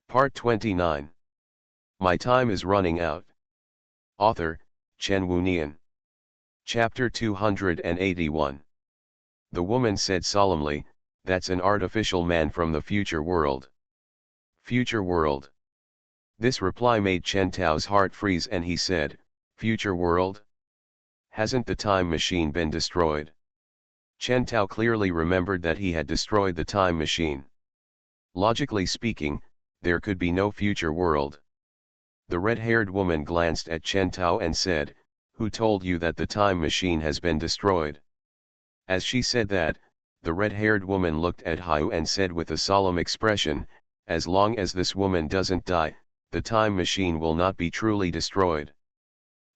Part 29. My time is running out. Author, Chen Wunian. Chapter 281. The woman said solemnly, "That's an artificial man from the future world." Future world. This reply made Chen Tao's heart freeze and he said, "Future world? Hasn't the time machine been destroyed?" Chen Tao clearly remembered that he had destroyed the time machine. Logically speaking, there could be no future world. The red-haired woman glanced at Chen Tao and said, "Who told you that the time machine has been destroyed?" As she said that, the red-haired woman looked at Haiyu and said with a solemn expression, "As long as this woman doesn't die, the time machine will not be truly destroyed."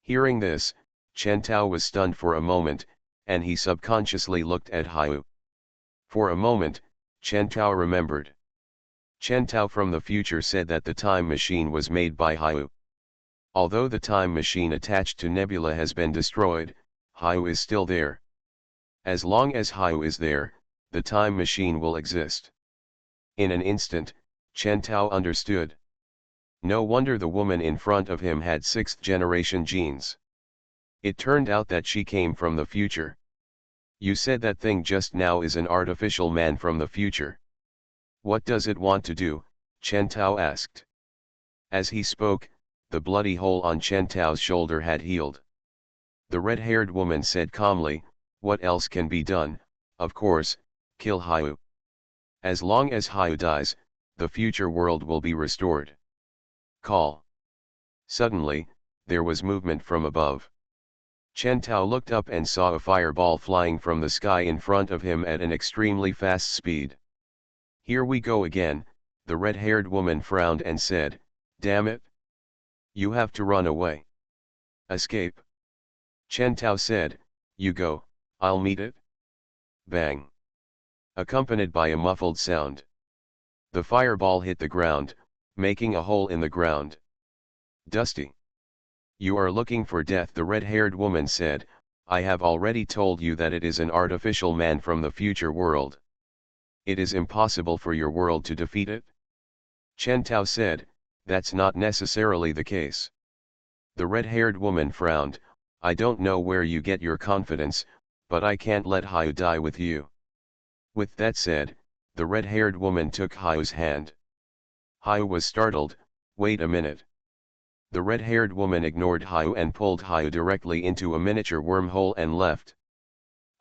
Hearing this, Chen Tao was stunned for a moment, and he subconsciously looked at Haiyu. For a moment, Chen Tao remembered. Chen Tao from the future said that the time machine was made by Haiyu. Although the time machine attached to Nebula has been destroyed, Haiyu is still there. As long as Haiyu is there, the time machine will exist. In an instant, Chen Tao understood. No wonder the woman in front of him had sixth-generation genes. It turned out that she came from the future. "You said that thing just now is an artificial man from the future. What does it want to do?" Chen Tao asked. As he spoke, the bloody hole on Chen Tao's shoulder had healed. The red-haired woman said calmly, "What else can be done? Of course, kill Haiyu. As long as Haiyu dies, the future world will be restored. Call." Suddenly, there was movement from above. Chen Tao looked up and saw a fireball flying from the sky in front of him at an extremely fast speed. "Here we go again," the red-haired woman frowned and said, "Damn it! You have to run away." "Escape?" Chen Tao said, "You go, I'll meet it." Bang! Accompanied by a muffled sound. The fireball hit the ground, making a hole in the ground. "Dusty. You are looking for death," the red-haired woman said. "I have already told you that it is an artificial man from the future world. It is impossible for your world to defeat it." Chen Tao said, "That's not necessarily the case." The red-haired woman frowned. "I don't know where you get your confidence, but I can't let Haiyu die with you." With that said, the red-haired woman took Haiyu's hand. Haiyu was startled. "Wait a minute." The red-haired woman ignored Haiyu and pulled Haiyu directly into a miniature wormhole and left.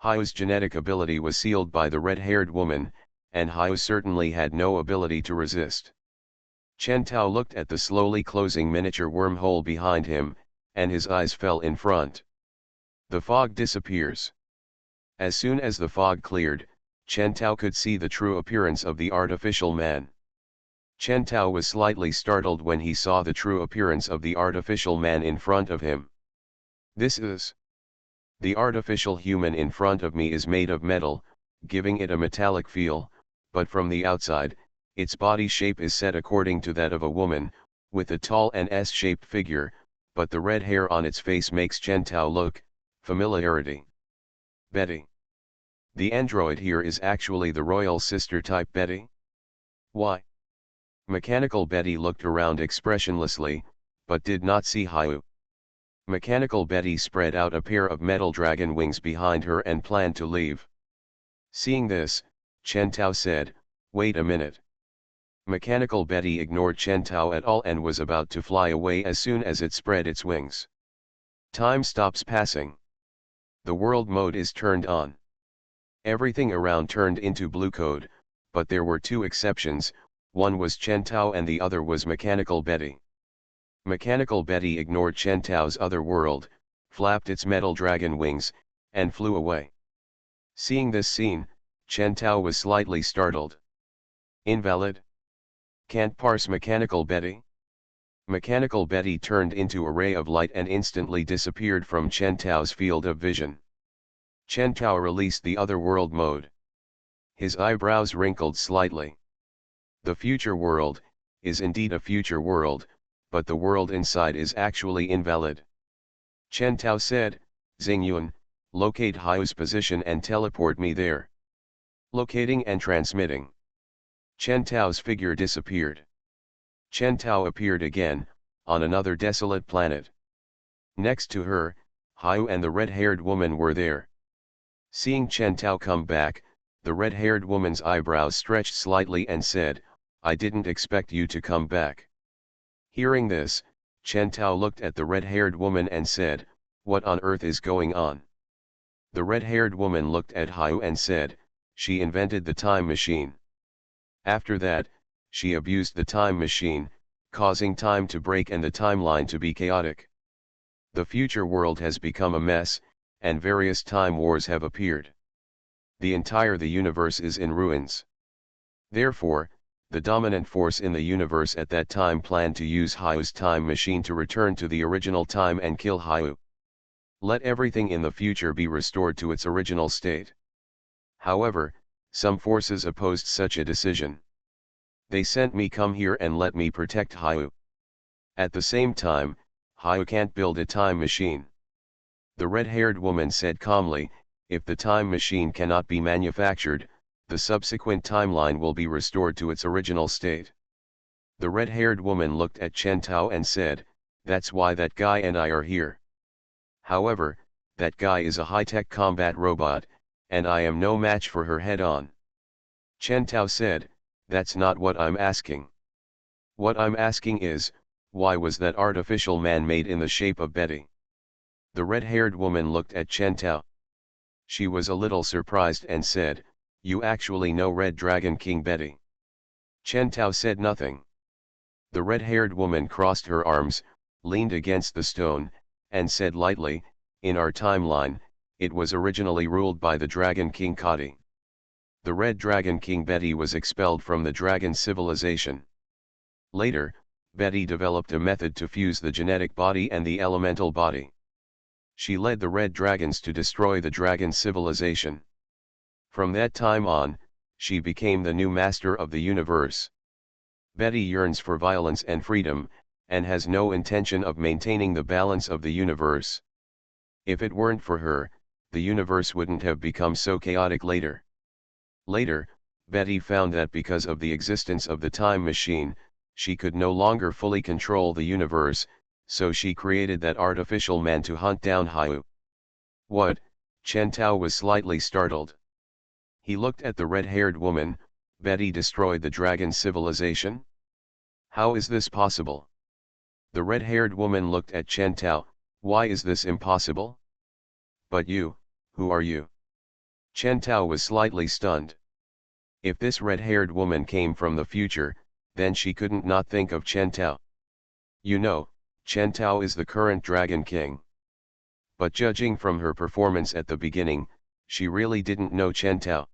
Haiyu's genetic ability was sealed by the red-haired woman, and Haiyu certainly had no ability to resist. Chen Tao looked at the slowly closing miniature wormhole behind him, and his eyes fell in front. The fog disappears. As soon as the fog cleared, Chen Tao could see the true appearance of the artificial man. Chen Tao was slightly startled when he saw the true appearance of the artificial man in front of him. "This is... The artificial human in front of me is made of metal, giving it a metallic feel, but from the outside, its body shape is set according to that of a woman, with a tall and S-shaped figure, but the red hair on its face makes Chen Tao look, familiarity. Betty. The android here is actually the royal sister type Betty? Why?" Mechanical Betty looked around expressionlessly, but did not see Haiyu. Mechanical Betty spread out a pair of metal dragon wings behind her and planned to leave. Seeing this, Chen Tao said, "Wait a minute." Mechanical Betty ignored Chen Tao at all and was about to fly away as soon as it spread its wings. Time stops passing. The world mode is turned on. Everything around turned into blue code, but there were two exceptions. One was Chen Tao and the other was Mechanical Betty. Mechanical Betty ignored Chen Tao's other world, flapped its metal dragon wings, and flew away. Seeing this scene, Chen Tao was slightly startled. "Invalid? Can't parse Mechanical Betty?" Mechanical Betty turned into a ray of light and instantly disappeared from Chen Tao's field of vision. Chen Tao released the other world mode. His eyebrows wrinkled slightly. The future world is indeed a future world, but the world inside is actually invalid. Chen Tao said, "Xingyun, locate Haiyu's position and teleport me there." Locating and transmitting. Chen Tao's figure disappeared. Chen Tao appeared again, on another desolate planet. Next to her, Haiyu and the red-haired woman were there. Seeing Chen Tao come back, the red-haired woman's eyebrows stretched slightly and said, "I didn't expect you to come back." Hearing this, Chen Tao looked at the red-haired woman and said, "What on earth is going on?" The red-haired woman looked at Haiyu and said, "She invented the time machine. After that, she abused the time machine, causing time to break and the timeline to be chaotic. The future world has become a mess, and various time wars have appeared. The universe is in ruins. Therefore, the dominant force in the universe at that time planned to use Haiyu's time machine to return to the original time and kill Haiyu. Let everything in the future be restored to its original state. However, some forces opposed such a decision. They sent me come here and let me protect Haiyu. At the same time, Haiyu can't build a time machine." The red-haired woman said calmly, "If the time machine cannot be manufactured, the subsequent timeline will be restored to its original state." The red-haired woman looked at Chen Tao and said, "That's why that guy and I are here. However, that guy is a high-tech combat robot, and I am no match for her head-on." Chen Tao said, "That's not what I'm asking. What I'm asking is, why was that artificial man made in the shape of Betty?" The red-haired woman looked at Chen Tao. She was a little surprised and said, "You actually know Red Dragon King Betty?" Chen Tao said nothing. The red-haired woman crossed her arms, leaned against the stone, and said lightly, "In our timeline, it was originally ruled by the Dragon King Kadi. The Red Dragon King Betty was expelled from the dragon civilization. Later, Betty developed a method to fuse the genetic body and the elemental body. She led the red dragons to destroy the dragon civilization. From that time on, she became the new master of the universe. Betty yearns for violence and freedom, and has no intention of maintaining the balance of the universe. If it weren't for her, the universe wouldn't have become so chaotic later. Later, Betty found that because of the existence of the time machine, she could no longer fully control the universe, so she created that artificial man to hunt down Haiyu." "What?" Chen Tao was slightly startled. He looked at the red-haired woman. "Betty destroyed the dragon civilization? How is this possible?" The red-haired woman looked at Chen Tao. "Why is this impossible?" "But you, who are you?" Chen Tao was slightly stunned. If this red-haired woman came from the future, then she couldn't not think of Chen Tao. "You know, Chen Tao is the current Dragon King." But judging from her performance at the beginning, she really didn't know Chen Tao.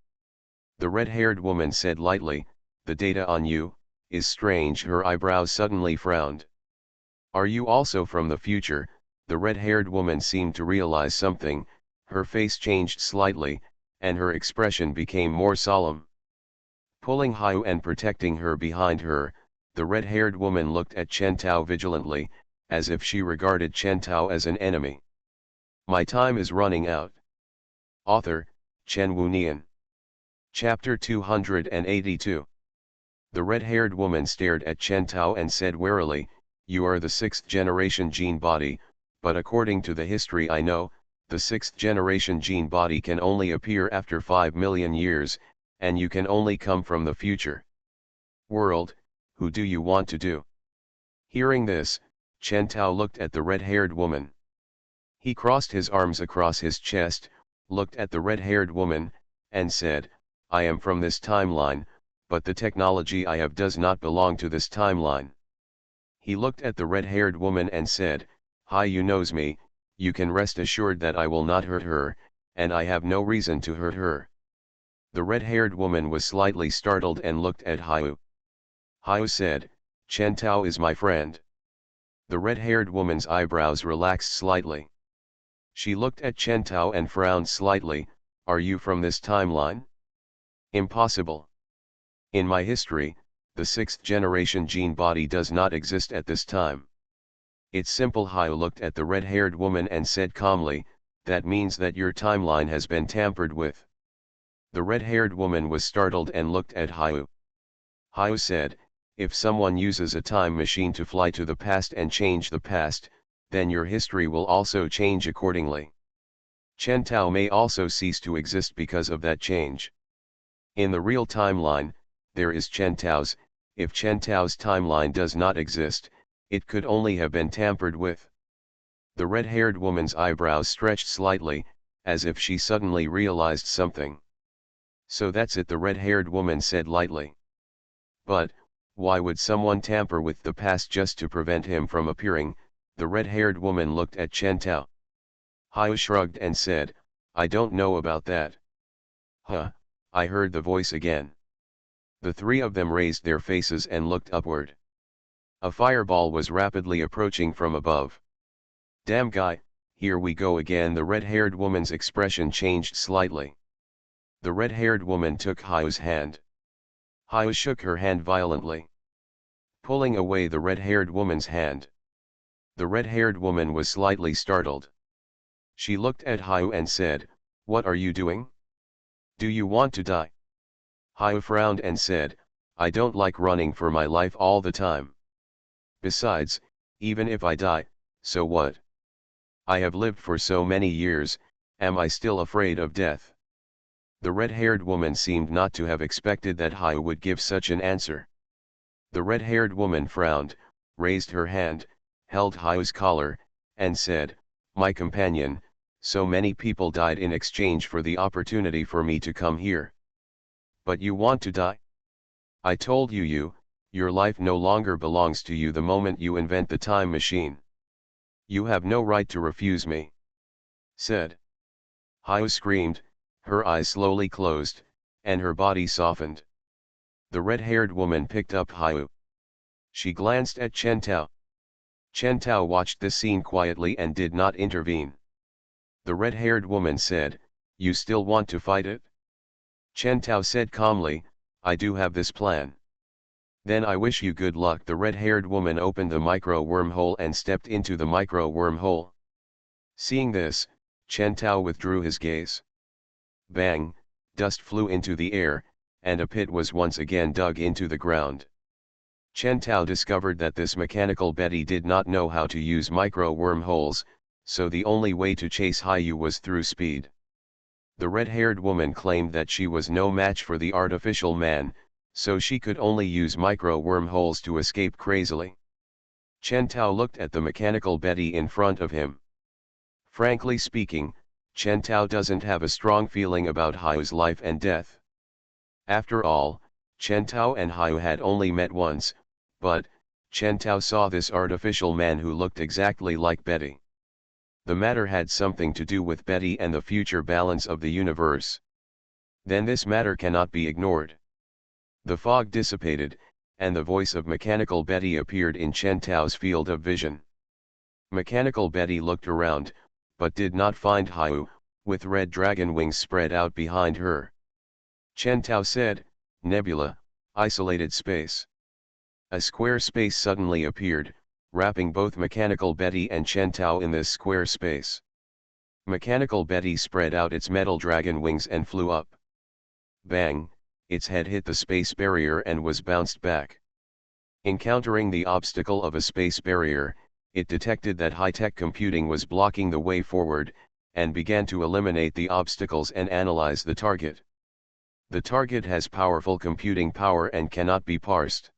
The red-haired woman said lightly, "The data on you is strange." Her eyebrows suddenly frowned. "Are you also from the future?" The red-haired woman seemed to realize something. Her face changed slightly, and her expression became more solemn. Pulling Haiyu and protecting her behind her, the red-haired woman looked at Chen Tao vigilantly, as if she regarded Chen Tao as an enemy. My time is running out. Author, Chen Wunian. Chapter 282. The red-haired woman stared at Chen Tao and said warily, "You are the sixth-generation gene body, but according to the history I know, the sixth-generation gene body can only appear after 5 million years, and you can only come from the future. World, who do you want to do?" Hearing this, Chen Tao looked at the red-haired woman. He crossed his arms across his chest, looked at the red-haired woman, and said, "I am from this timeline, but the technology I have does not belong to this timeline." He looked at the red-haired woman and said, "Haiyu knows me, you can rest assured that I will not hurt her, and I have no reason to hurt her." The red-haired woman was slightly startled and looked at Haiyu. Haiyu said, "Chen Tao is my friend." The red-haired woman's eyebrows relaxed slightly. She looked at Chen Tao and frowned slightly. "Are you from this timeline?" "Impossible. In my history, the sixth-generation gene body does not exist at this time." "It's simple." Haiyu looked at the red-haired woman and said calmly, "That means that your timeline has been tampered with." The red-haired woman was startled and looked at Haiyu. Haiyu said, If someone uses a time machine to fly to the past and change the past, then your history will also change accordingly. Chen Tao may also cease to exist because of that change. In the real timeline, there is Chen Tao's. If Chen Tao's timeline does not exist, it could only have been tampered with. The red-haired woman's eyebrows stretched slightly, as if she suddenly realized something. So that's it, the red-haired woman said lightly. But, why would someone tamper with the past just to prevent him from appearing? The red-haired woman looked at Chen Tao. Hao shrugged and said, I don't know about that. Huh, I heard the voice again. The three of them raised their faces and looked upward. A fireball was rapidly approaching from above. Damn guy, here we go again. The red-haired woman's expression changed slightly. The red-haired woman took Hao's hand. Hao shook her hand violently, pulling away the red-haired woman's hand. The red-haired woman was slightly startled. She looked at Hao and said, What are you doing? Do you want to die? Hao frowned and said, I don't like running for my life all the time. Besides, even if I die, so what? I have lived for so many years, am I still afraid of death? The red-haired woman seemed not to have expected that Hao would give such an answer. The red-haired woman frowned, raised her hand, held Hao's collar, and said, My companion, so many people died in exchange for the opportunity for me to come here. But you want to die? I told you, your life no longer belongs to you the moment you invent the time machine. You have no right to refuse me. Said. Hao screamed, her eyes slowly closed, and her body softened. The red-haired woman picked up Hao. She glanced at Chen Tao. Chen Tao watched the scene quietly and did not intervene. The red-haired woman said, You still want to fight it? Chen Tao said calmly, I do have this plan. Then I wish you good luck. The red-haired woman opened the micro-wormhole and stepped into the micro-wormhole. Seeing this, Chen Tao withdrew his gaze. Bang, dust flew into the air, and a pit was once again dug into the ground. Chen Tao discovered that this mechanical Betty did not know how to use micro-wormholes, so the only way to chase Hao was through speed. The red-haired woman claimed that she was no match for the artificial man, so she could only use micro-wormholes to escape crazily. Chen Tao looked at the mechanical Betty in front of him. Frankly speaking, Chen Tao doesn't have a strong feeling about Hao's life and death. After all, Chen Tao and Hao had only met once, but, Chen Tao saw this artificial man who looked exactly like Betty. The matter had something to do with Betty and the future balance of the universe. Then this matter cannot be ignored. The fog dissipated, and the voice of Mechanical Betty appeared in Chen Tao's field of vision. Mechanical Betty looked around, but did not find Hao, with red dragon wings spread out behind her. Chen Tao said, Nebula, isolated space. A square space suddenly appeared, wrapping both Mechanical Betty and Chen Tao in this square space. Mechanical Betty spread out its metal dragon wings and flew up. Bang, its head hit the space barrier and was bounced back. Encountering the obstacle of a space barrier, it detected that high-tech computing was blocking the way forward, and began to eliminate the obstacles and analyze the target. The target has powerful computing power and cannot be parsed.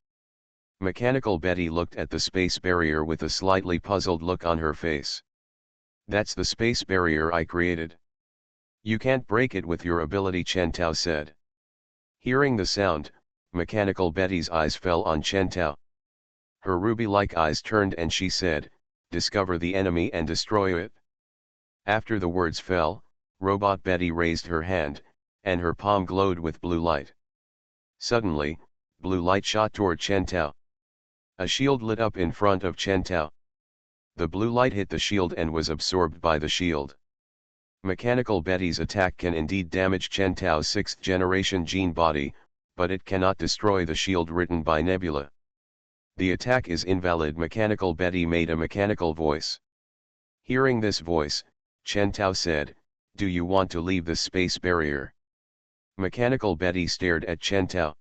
Mechanical Betty looked at the space barrier with a slightly puzzled look on her face. That's the space barrier I created. You can't break it with your ability, Chen Tao said. Hearing the sound, Mechanical Betty's eyes fell on Chen Tao. Her ruby-like eyes turned and she said, Discover the enemy and destroy it. After the words fell, Robot Betty raised her hand, and her palm glowed with blue light. Suddenly, blue light shot toward Chen Tao. A shield lit up in front of Chen Tao. The blue light hit the shield and was absorbed by the shield. Mechanical Betty's attack can indeed damage Chen Tao's 6th-generation gene body, but it cannot destroy the shield written by Nebula. The attack is invalid. Mechanical Betty made a mechanical voice. Hearing this voice, Chen Tao said, Do you want to leave the space barrier? Mechanical Betty stared at Chen Tao.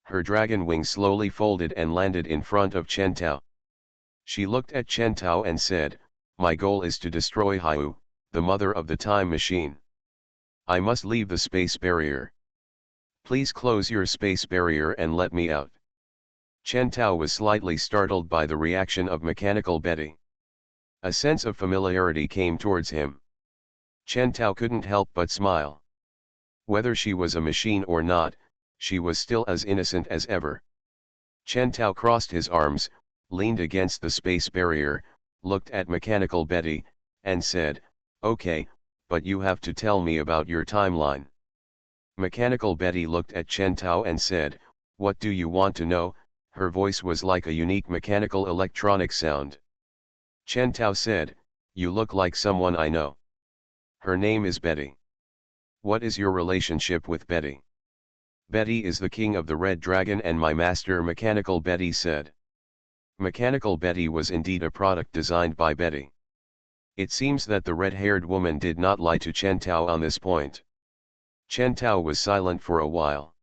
Her dragon wings slowly folded and landed in front of Chen Tao. She looked at Chen Tao and said, "My goal is to destroy Haiyu, the mother of the time machine. I must leave the space barrier. Please close your space barrier and let me out." Chen Tao was slightly startled by the reaction of Mechanical Betty. A sense of familiarity came towards him. Chen Tao couldn't help but smile. Whether she was a machine or not, she was still as innocent as ever. Chen Tao crossed his arms, leaned against the space barrier, looked at Mechanical Betty, and said, "Okay, but you have to tell me about your timeline." Mechanical Betty looked at Chen Tao and said, "What do you want to know?" Her voice was like a unique mechanical electronic sound. Chen Tao said, "You look like someone I know. Her name is Betty. What is your relationship with Betty?" "Betty is the king of the Red Dragon and my master," Mechanical Betty said. Mechanical Betty was indeed a product designed by Betty. It seems that the red-haired woman did not lie to Chen Tao on this point. Chen Tao was silent for a while.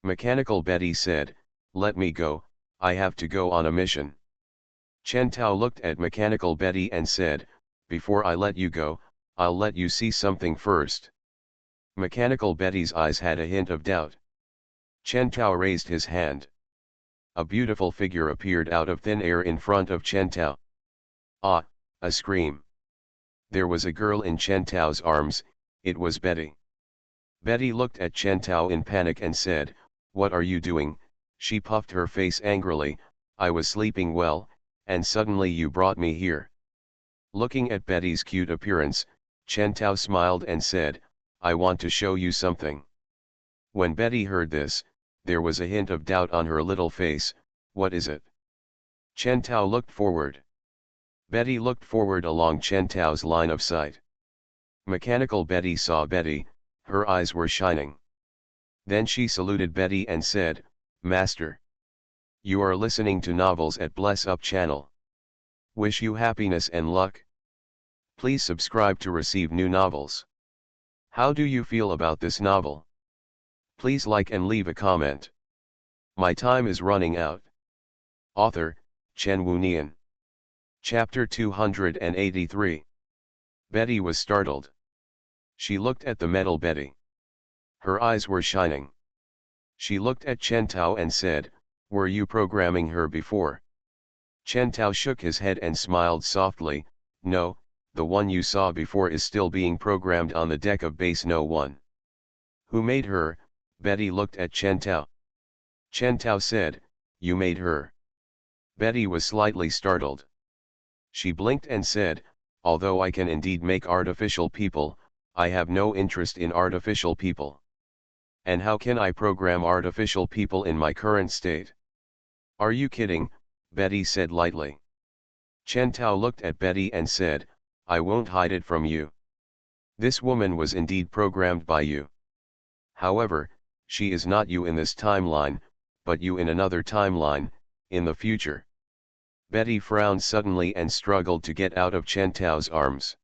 Mechanical Betty said, "Let me go, I have to go on a mission." Chen Tao looked at Mechanical Betty and said, "Before I let you go, I'll let you see something first." Mechanical Betty's eyes had a hint of doubt. Chen Tao raised his hand. A beautiful figure appeared out of thin air in front of Chen Tao. Ah, a scream. There was a girl in Chen Tao's arms, it was Betty. Betty looked at Chen Tao in panic and said, "What are you doing?" She puffed her face angrily, "I was sleeping well, and suddenly you brought me here." Looking at Betty's cute appearance, Chen Tao smiled and said, "I want to show you something." When Betty heard this, there was a hint of doubt on her little face. "What is it?" Chen Tao looked forward. Betty looked forward along Chen Tao's line of sight. Mechanical Betty saw Betty, her eyes were shining. Then she saluted Betty and said, "Master. You are listening to novels at Bless Up channel. Wish you happiness and luck. Please subscribe to receive new novels. How do you feel about this novel? Please like and leave a comment. My time is running out." Author, Chen Wunian. Chapter 283. Betty was startled. She looked at the metal Betty. Her eyes were shining. She looked at Chen Tao and said, "Were you programming her before?" Chen Tao shook his head and smiled softly, "No, the one you saw before is still being programmed on the deck of base No. 1. "Who made her?" Betty looked at Chen Tao. Chen Tao said, "You made her." Betty was slightly startled. She blinked and said, "Although I can indeed make artificial people, I have no interest in artificial people. And how can I program artificial people in my current state?" "Are you kidding?" Betty said lightly. Chen Tao looked at Betty and said, "I won't hide it from you. This woman was indeed programmed by you. However, she is not you in this timeline, but you in another timeline, in the future." Betty frowned suddenly and struggled to get out of Chen Tao's arms.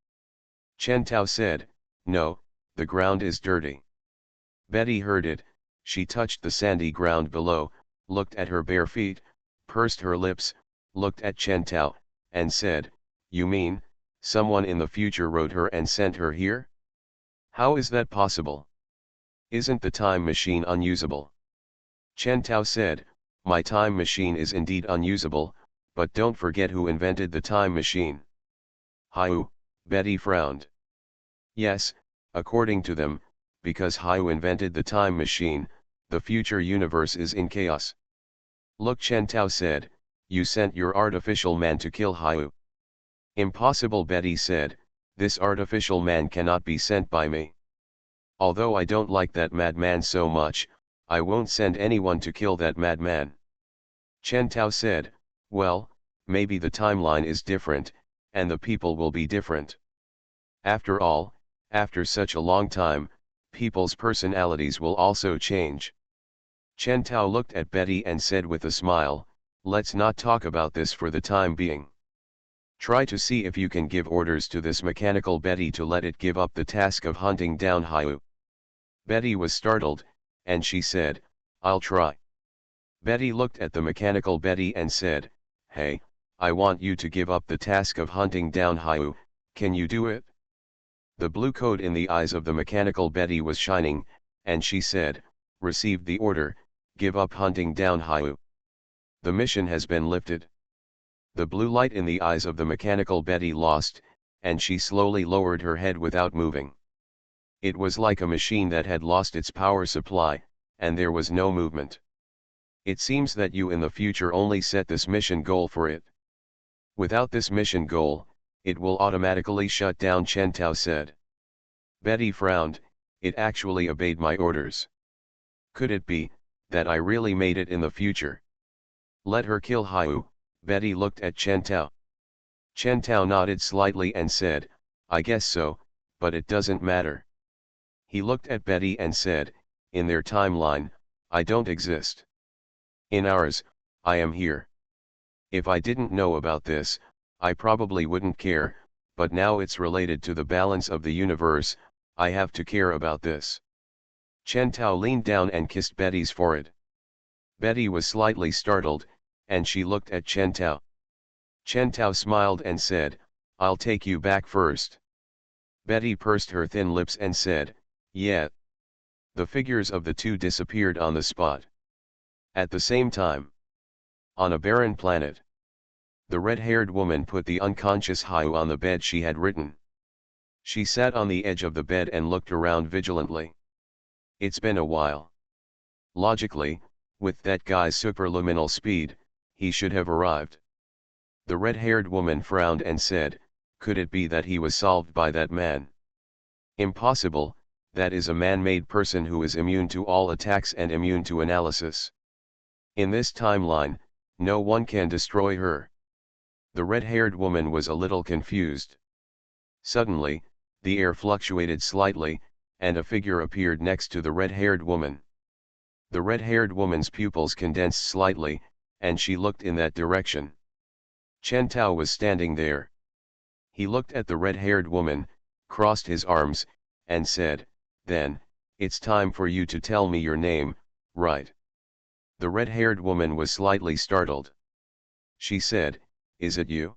Chen Tao said, "No, the ground is dirty." Betty heard it, she touched the sandy ground below, looked at her bare feet, pursed her lips, looked at Chen Tao, and said, "You mean, someone in the future wrote her and sent her here? How is that possible? Isn't the time machine unusable?" Chen Tao said, "My time machine is indeed unusable, but don't forget who invented the time machine." "Haiyu," Betty frowned. "Yes, according to them, because Haiyu invented the time machine, the future universe is in chaos." "Look," Chen Tao said, "you sent your artificial man to kill Haiyu." "Impossible," Betty said, "this artificial man cannot be sent by me. Although I don't like that madman so much, I won't send anyone to kill that madman." Chen Tao said, "Well, maybe the timeline is different, and the people will be different. After all, after such a long time, people's personalities will also change." Chen Tao looked at Betty and said with a smile, "Let's not talk about this for the time being. Try to see if you can give orders to this Mechanical Betty to let it give up the task of hunting down Haiyu." Betty was startled, and she said, "I'll try." Betty looked at the mechanical Betty and said, "Hey, I want you to give up the task of hunting down Hyu, can you do it?" The blue code in the eyes of the mechanical Betty was shining, and she said, "Received the order, give up hunting down Hyu. The mission has been lifted." The blue light in the eyes of the mechanical Betty lost, and she slowly lowered her head without moving. It was like a machine that had lost its power supply, and there was no movement. "It seems that you in the future only set this mission goal for it. Without this mission goal, it will automatically shut down," Chen Tao said. Betty frowned, "It actually obeyed my orders. Could it be that I really made it in the future?" "Let her kill Hyu," Betty looked at Chen Tao. Chen Tao nodded slightly and said, "I guess so, but it doesn't matter." He looked at Betty and said, "In their timeline, I don't exist. In ours, I am here. If I didn't know about this, I probably wouldn't care, but now it's related to the balance of the universe, I have to care about this." Chen Tao leaned down and kissed Betty's forehead. Betty was slightly startled, and she looked at Chen Tao. Chen Tao smiled and said, "I'll take you back first." Betty pursed her thin lips and said, "Yeah." The figures of the two disappeared on the spot. At the same time, on a barren planet, the red-haired woman put the unconscious Hyu on the bed she had written. She sat on the edge of the bed and looked around vigilantly. It's been a while. Logically, with that guy's superluminal speed, he should have arrived. The red-haired woman frowned and said, "Could it be that he was solved by that man?" "Impossible, that is a man-made person who is immune to all attacks and immune to analysis. In this timeline, no one can destroy her." The red-haired woman was a little confused. Suddenly, the air fluctuated slightly, and a figure appeared next to the red-haired woman. The red-haired woman's pupils condensed slightly, and she looked in that direction. Chen Tao was standing there. He looked at the red-haired woman, crossed his arms, and said, "Then, it's time for you to tell me your name, right?" The red-haired woman was slightly startled. She said, "Is it you?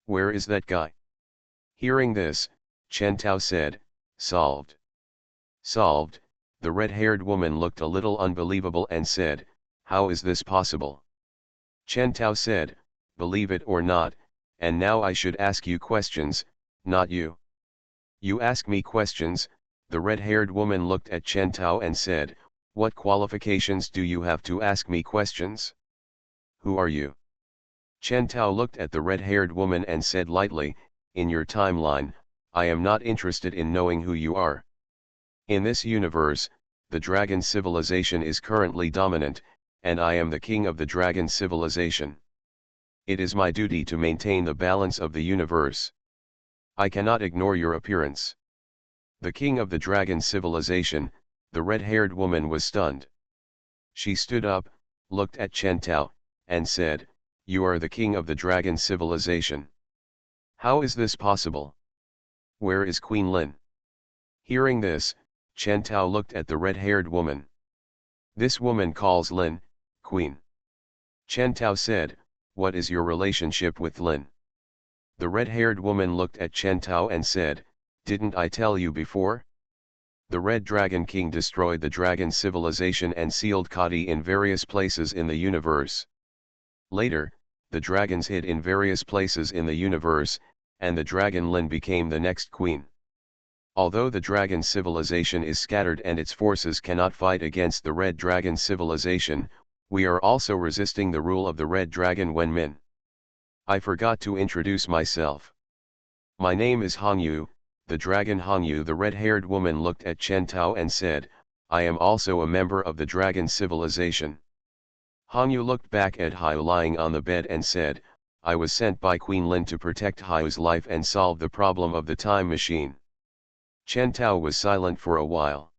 Where is that guy?" Hearing this, Chen Tao said, "Solved." "Solved?" The red-haired woman looked a little unbelievable and said, "How is this possible?" Chen Tao said, "Believe it or not, and now I should ask you questions, not you." "You ask me questions?" The red-haired woman looked at Chen Tao and said, "What qualifications do you have to ask me questions? Who are you?" Chen Tao looked at the red-haired woman and said lightly, "In your timeline, I am not interested in knowing who you are. In this universe, the dragon civilization is currently dominant, and I am the king of the dragon civilization. It is my duty to maintain the balance of the universe. I cannot ignore your appearance." The king of the dragon civilization, the red-haired woman was stunned. She stood up, looked at Chen Tao, and said, "You are the king of the dragon civilization. How is this possible? Where is Queen Lin?" Hearing this, Chen Tao looked at the red-haired woman. "This woman calls Lin, Queen." Chen Tao said, "What is your relationship with Lin?" The red-haired woman looked at Chen Tao and said, "Didn't I tell you before? The Red Dragon King destroyed the dragon civilization and sealed Kadi in various places in the universe. Later, the dragons hid in various places in the universe, and the dragon Lin became the next queen. Although the dragon civilization is scattered and its forces cannot fight against the Red Dragon civilization, we are also resisting the rule of the Red Dragon Wenmin. I forgot to introduce myself. My name is Hongyu, the dragon Hongyu." The red-haired woman looked at Chen Tao and said, "I am also a member of the dragon civilization." Hongyu looked back at Hyu lying on the bed and said, "I was sent by Queen Lin to protect Hyu's life and solve the problem of the time machine." Chen Tao was silent for a while.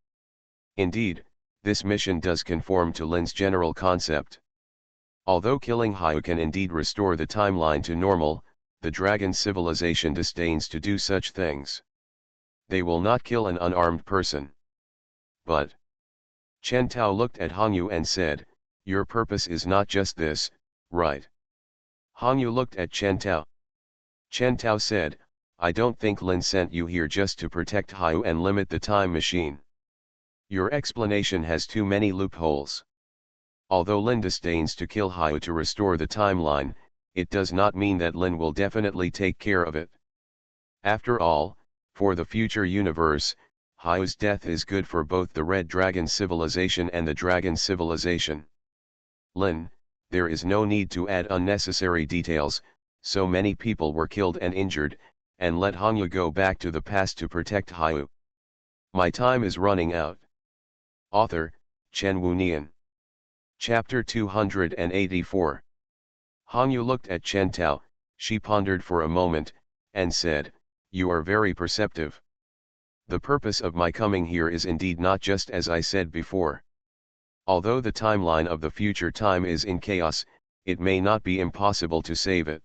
Indeed, this mission does conform to Lin's general concept. Although killing Hyu can indeed restore the timeline to normal, the dragon civilization disdains to do such things. They will not kill an unarmed person. But Chen Tao looked at Hongyu and said, Your purpose is not just this, right? Hangyu looked at Chen Tao. Chen Tao said, I don't think Lin sent you here just to protect Haiyu and limit the time machine. Your explanation has too many loopholes. Although Lin disdains to kill Haiyu to restore the timeline, it does not mean that Lin will definitely take care of it. After all, for the future universe, Haiyu's death is good for both the Red Dragon civilization and the Dragon civilization. Lin, there is no need to add unnecessary details. So many people were killed and injured, and let Hangyu go back to the past to protect Haiyu. My time is running out. Author, Chen Wunian. Chapter 284. Hangyu looked at Chen Tao, she pondered for a moment, and said, You are very perceptive. The purpose of my coming here is indeed not just as I said before. Although the timeline of the future time is in chaos, it may not be impossible to save it.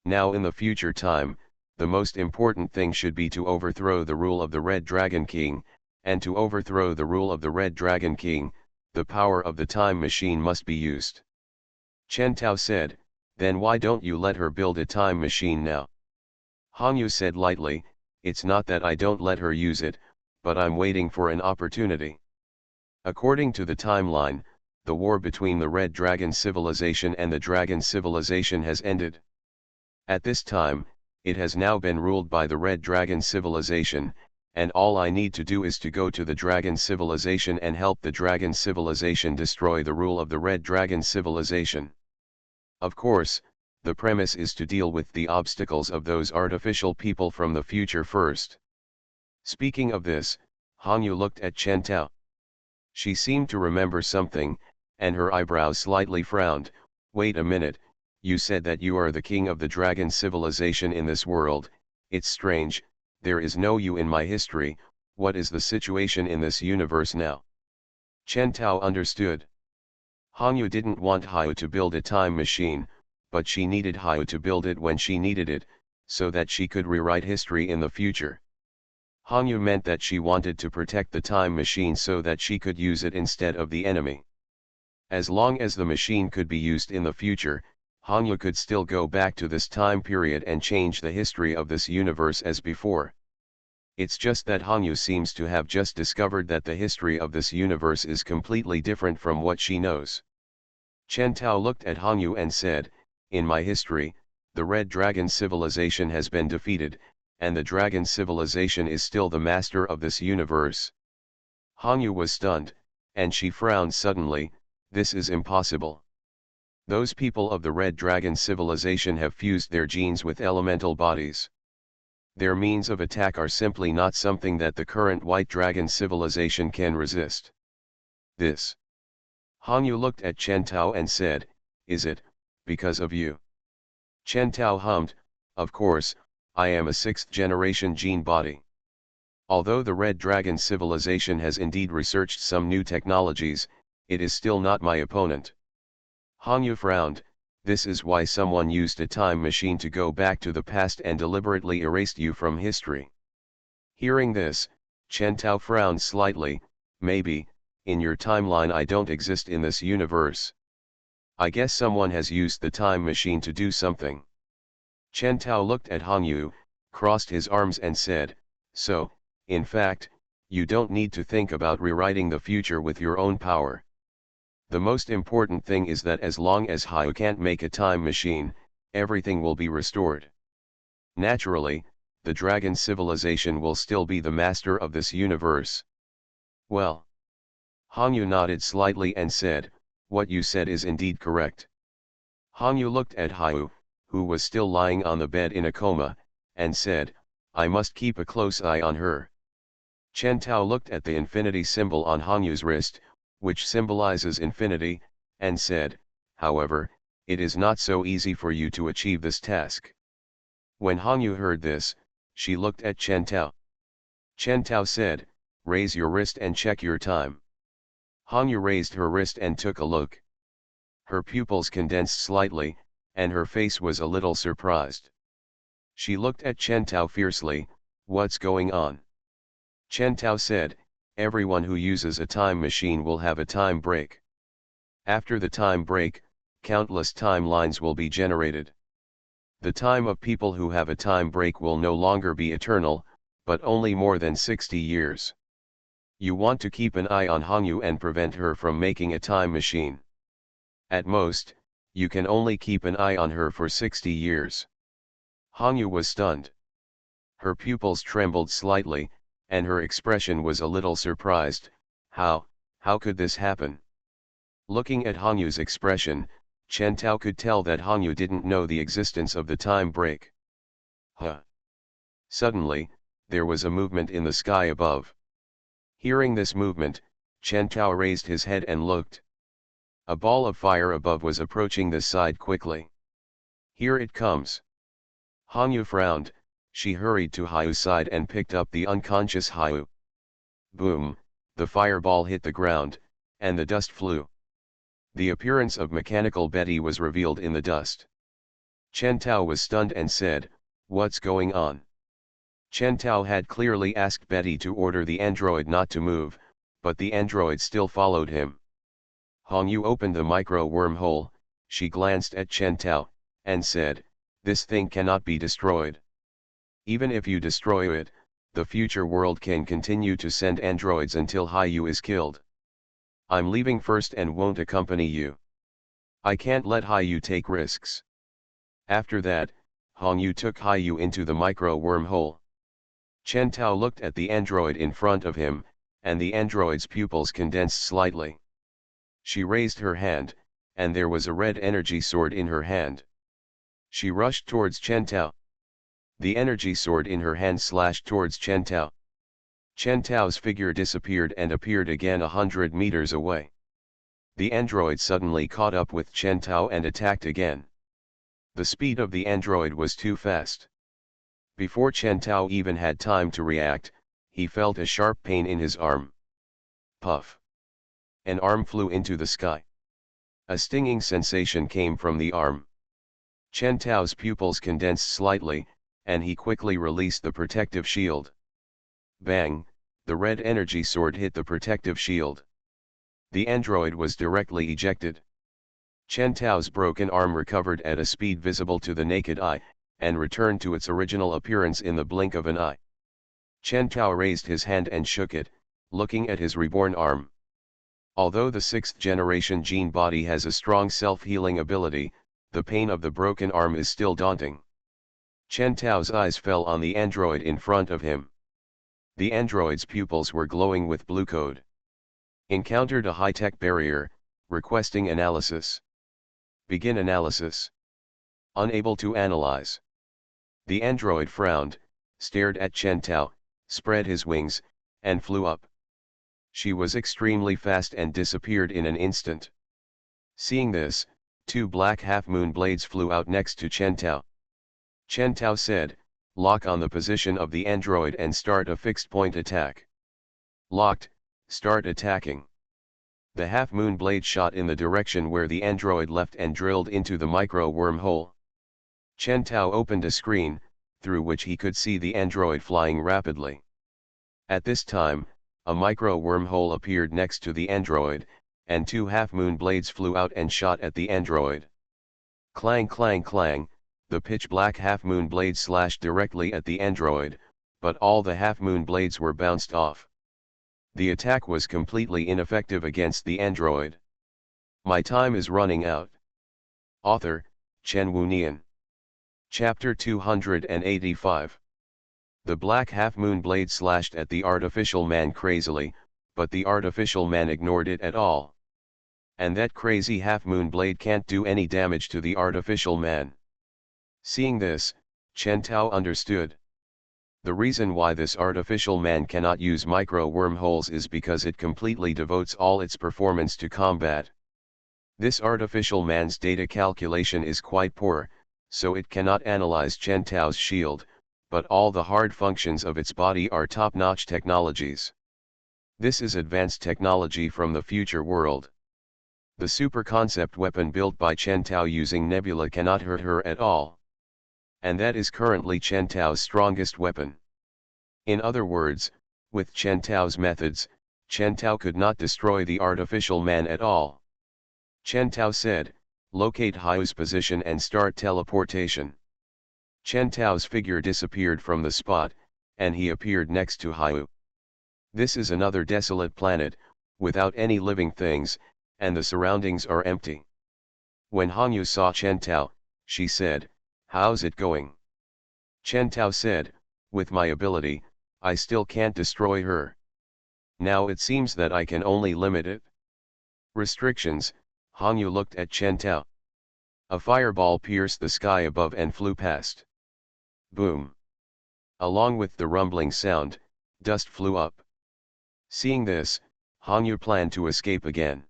Now in the future time, the most important thing should be to overthrow the rule of the Red Dragon King, and to overthrow the rule of the Red Dragon King, the power of the time machine must be used. Chen Tao said, Then why don't you let her build a time machine now? Hangyu said lightly, It's not that I don't let her use it, but I'm waiting for an opportunity. According to the timeline, the war between the Red Dragon civilization and the Dragon civilization has ended. At this time, it has now been ruled by the Red Dragon civilization, and all I need to do is to go to the Dragon civilization and help the Dragon civilization destroy the rule of the Red Dragon civilization. Of course, the premise is to deal with the obstacles of those artificial people from the future first. Speaking of this, Hangyu looked at Chen Tao. She seemed to remember something, and her eyebrows slightly frowned. Wait a minute. You said that you are the king of the dragon civilization in this world. It's strange, there is no you in my history. What is the situation in this universe now? Chen Tao understood. Hangyu didn't want Haiyu to build a time machine, but she needed Haiyu to build it when she needed it, so that she could rewrite history in the future. Hangyu meant that she wanted to protect the time machine so that she could use it instead of the enemy. As long as the machine could be used in the future, Hangyu could still go back to this time period and change the history of this universe as before. It's just that Hangyu seems to have just discovered that the history of this universe is completely different from what she knows. Chen Tao looked at Hangyu and said, In my history, the Red Dragon civilization has been defeated, and the Dragon civilization is still the master of this universe. Hangyu was stunned, and she frowned suddenly. This is impossible. Those people of the Red Dragon civilization have fused their genes with elemental bodies. Their means of attack are simply not something that the current White Dragon civilization can resist. This. Hangyu looked at Chen Tao and said, Is it, because of you? Chen Tao hummed, Of course, I am a sixth-generation gene body. Although the Red Dragon civilization has indeed researched some new technologies, it is still not my opponent. Hangyu frowned, This is why someone used a time machine to go back to the past and deliberately erased you from history. Hearing this, Chen Tao frowned slightly, Maybe, in your timeline I don't exist in this universe. I guess someone has used the time machine to do something. Chen Tao looked at Hangyu, crossed his arms and said, So, in fact, you don't need to think about rewriting the future with your own power. The most important thing is that as long as Haiyu can't make a time machine, everything will be restored. Naturally, the dragon civilization will still be the master of this universe. Well. Hangyu nodded slightly and said, What you said is indeed correct. Hangyu looked at Haiyu, who was still lying on the bed in a coma, and said, I must keep a close eye on her. Chen Tao looked at the infinity symbol on Hangyu's wrist, which symbolizes infinity, and said, However, it is not so easy for you to achieve this task. When Hangyu heard this, she looked at Chen Tao. Chen Tao said, Raise your wrist and check your time. Hangyu raised her wrist and took a look. Her pupils condensed slightly, and her face was a little surprised. She looked at Chen Tao fiercely, What's going on? Chen Tao said, Everyone who uses a time machine will have a time break. After the time break, countless timelines will be generated. The time of people who have a time break will no longer be eternal, but only more than 60 years. You want to keep an eye on Hongyu and prevent her from making a time machine. At most, you can only keep an eye on her for 60 years. Hongyu was stunned. Her pupils trembled slightly, and her expression was a little surprised. How could this happen? Looking at Hongyu's expression, Chen Tao could tell that Hongyu didn't know the existence of the time break. Huh! Suddenly, there was a movement in the sky above. Hearing this movement, Chen Tao raised his head and looked. A ball of fire above was approaching the side quickly. Here it comes. Hongyu frowned. She hurried to Hayu's side and picked up the unconscious Hayu. Boom, the fireball hit the ground, and the dust flew. The appearance of mechanical Betty was revealed in the dust. Chen Tao was stunned and said, "What's going on?" Chen Tao had clearly asked Betty to order the android not to move, but the android still followed him. Hongyu opened the micro wormhole. She glanced at Chen Tao, and said, "This thing cannot be destroyed. Even if you destroy it, the future world can continue to send androids until Hayu is killed. I'm leaving first and won't accompany you. I can't let Hayu take risks." After that, Hongyu took Hayu into the micro wormhole. Chen Tao looked at the android in front of him, and the android's pupils condensed slightly. She raised her hand, and there was a red energy sword in her hand. She rushed towards Chen Tao. The energy sword in her hand slashed towards Chen Tao. Chen Tao's figure disappeared and appeared again 100 meters away. The android suddenly caught up with Chen Tao and attacked again. The speed of the android was too fast. Before Chen Tao even had time to react, he felt a sharp pain in his arm. Puff! An arm flew into the sky. A stinging sensation came from the arm. Chen Tao's pupils condensed slightly, and he quickly released the protective shield. Bang! The red energy sword hit the protective shield. The android was directly ejected. Chen Tao's broken arm recovered at a speed visible to the naked eye, and returned to its original appearance in the blink of an eye. Chen Tao raised his hand and shook it, looking at his reborn arm. Although the 6th generation gene body has a strong self-healing ability, the pain of the broken arm is still daunting. Chen Tao's eyes fell on the android in front of him. The android's pupils were glowing with blue code. Encountered a high-tech barrier, requesting analysis. Begin analysis. Unable to analyze. The android frowned, stared at Chen Tao, spread his wings, and flew up. She was extremely fast and disappeared in an instant. Seeing this, 2 black half-moon blades flew out next to Chen Tao. Chen Tao said, "Lock on the position of the android and start a fixed-point attack." Locked, start attacking. The half-moon blade shot in the direction where the android left and drilled into the micro wormhole. Chen Tao opened a screen, through which he could see the android flying rapidly. At this time, a micro wormhole appeared next to the android, and 2 half-moon blades flew out and shot at the android. Clang clang clang, the pitch-black half-moon blade slashed directly at the android, but all the half-moon blades were bounced off. The attack was completely ineffective against the android. My time is running out. Author, Chen Wunian. Chapter 285. The black half-moon blade slashed at the artificial man crazily, but the artificial man ignored it at all. And that crazy half-moon blade can't do any damage to the artificial man. Seeing this, Chen Tao understood. The reason why this artificial man cannot use micro wormholes is because it completely devotes all its performance to combat. This artificial man's data calculation is quite poor, so it cannot analyze Chen Tao's shield, but all the hard functions of its body are top-notch technologies. This is advanced technology from the future world. The super-concept weapon built by Chen Tao using Nebula cannot hurt her at all. And that is currently Chen Tao's strongest weapon. In other words, with Chen Tao's methods, Chen Tao could not destroy the artificial man at all. Chen Tao said, locate Hyu's position and start teleportation. Chen Tao's figure disappeared from the spot, and he appeared next to Hyu. This is another desolate planet, without any living things, and the surroundings are empty. When Hangyu saw Chen Tao, she said, "How's it going?" Chen Tao said, "With my ability, I still can't destroy her. Now it seems that I can only limit it." Restrictions. Hangyu looked at Chen Tao. A fireball pierced the sky above and flew past. Boom. Along with the rumbling sound, dust flew up. Seeing this, Hangyu planned to escape again.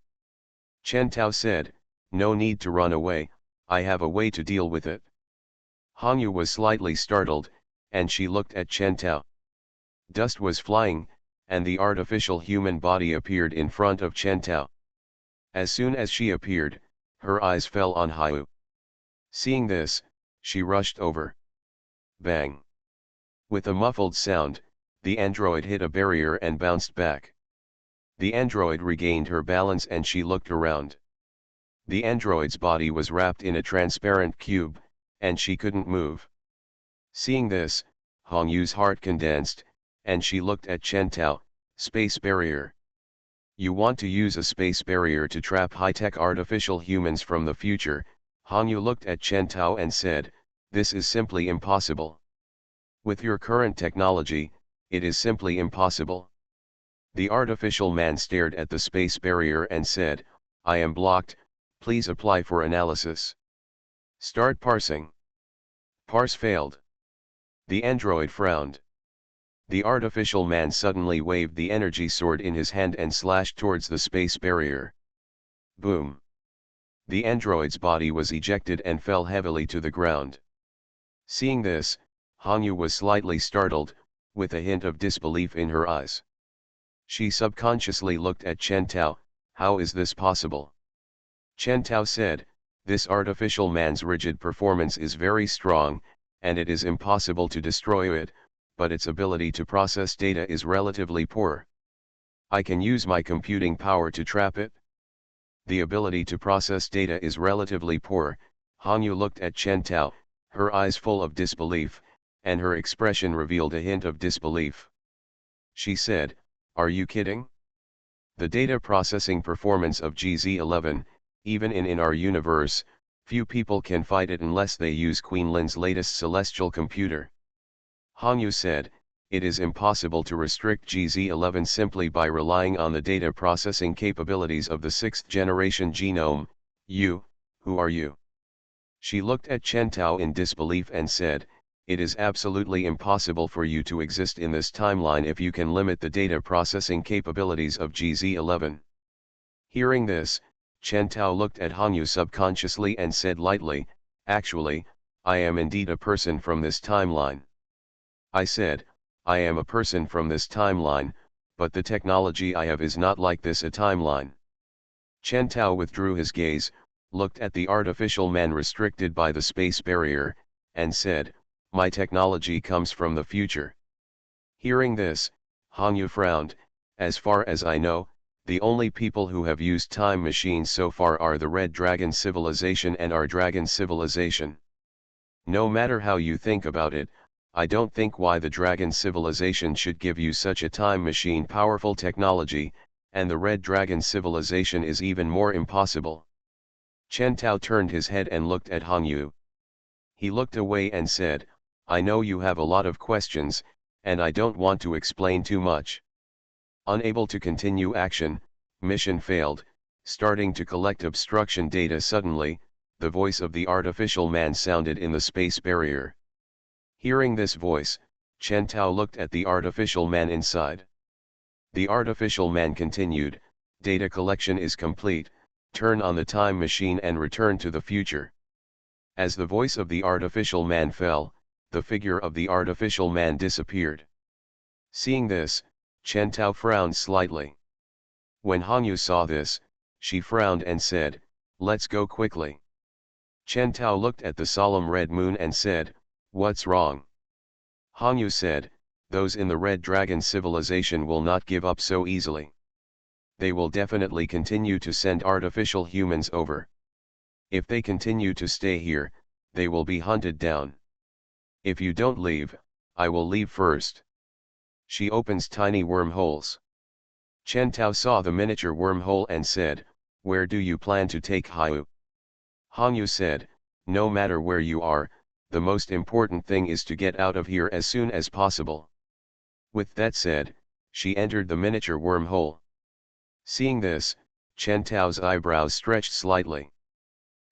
Chen Tao said, "No need to run away, I have a way to deal with it." Hangyu was slightly startled, and she looked at Chen Tao. Dust was flying, and the artificial human body appeared in front of Chen Tao. As soon as she appeared, her eyes fell on Hyu. Seeing this, she rushed over. Bang! With a muffled sound, the android hit a barrier and bounced back. The android regained her balance and she looked around. The android's body was wrapped in a transparent cube, and she couldn't move. Seeing this, Hangyu's heart condensed, and she looked at Chen Tao. Space barrier. You want to use a space barrier to trap high-tech artificial humans from the future? Hangyu looked at Chen Tao and said, "This is simply impossible. With your current technology, it is simply impossible." The artificial man stared at the space barrier and said, "I am blocked, please apply for analysis. Start parsing." Parse failed. The android frowned. The artificial man suddenly waved the energy sword in his hand and slashed towards the space barrier. Boom! The android's body was ejected and fell heavily to the ground. Seeing this, Hangyu was slightly startled, with a hint of disbelief in her eyes. She subconsciously looked at Chen Tao. "How is this possible?" Chen Tao said, "This artificial man's rigid performance is very strong, and it is impossible to destroy it, but its ability to process data is relatively poor. I can use my computing power to trap it." The ability to process data is relatively poor. Hangyu looked at Chen Tao, her eyes full of disbelief, and her expression revealed a hint of disbelief. She said, "Are you kidding? The data processing performance of GZ11, even in our universe, few people can fight it unless they use Queen Lin's latest celestial computer." Hangyu said, "It is impossible to restrict GZ11 simply by relying on the data processing capabilities of the 6th generation genome. Who are you?" She looked at Chen Tao in disbelief and said, "It is absolutely impossible for you to exist in this timeline if you can limit the data processing capabilities of GZ11. Hearing this, Chen Tao looked at Hangyu subconsciously and said lightly, "Actually, I am indeed a person from this timeline." I said, "I am a person from this timeline, but the technology I have is not like this a timeline." Chen Tao withdrew his gaze, looked at the artificial man restricted by the space barrier, and said, "My technology comes from the future." Hearing this, Hangyu frowned. "As far as I know, the only people who have used time machines so far are the Red Dragon civilization and our Dragon civilization. No matter how you think about it, I don't think why the Dragon civilization should give you such a time machine powerful technology, and the Red Dragon civilization is even more impossible." Chen Tao turned his head and looked at Hangyu. He looked away and said, "I know you have a lot of questions, and I don't want to explain too much." Unable to continue action, mission failed. Starting to collect obstruction data suddenly, the voice of the artificial man sounded in the space barrier. Hearing this voice, Chen Tao looked at the artificial man inside. The artificial man continued, "Data collection is complete, turn on the time machine and return to the future." As the voice of the artificial man fell, the figure of the artificial man disappeared. Seeing this, Chen Tao frowned slightly. When Hangyu saw this, she frowned and said, "Let's go quickly." Chen Tao looked at the solemn red moon and said, "What's wrong?" Hangyu said, "Those in the Red Dragon civilization will not give up so easily. they will definitely continue to send artificial humans over. If they continue to stay here, they will be hunted down. If you don't leave, I will leave first. She opens tiny wormholes. Chen Tao saw the miniature wormhole and said, "Where do you plan to take Haiyu?" Hong Yu said, "No matter where you are, the most important thing is to get out of here as soon as possible." With that said, she entered the miniature wormhole. Seeing this, Chen Tao's eyebrows stretched slightly.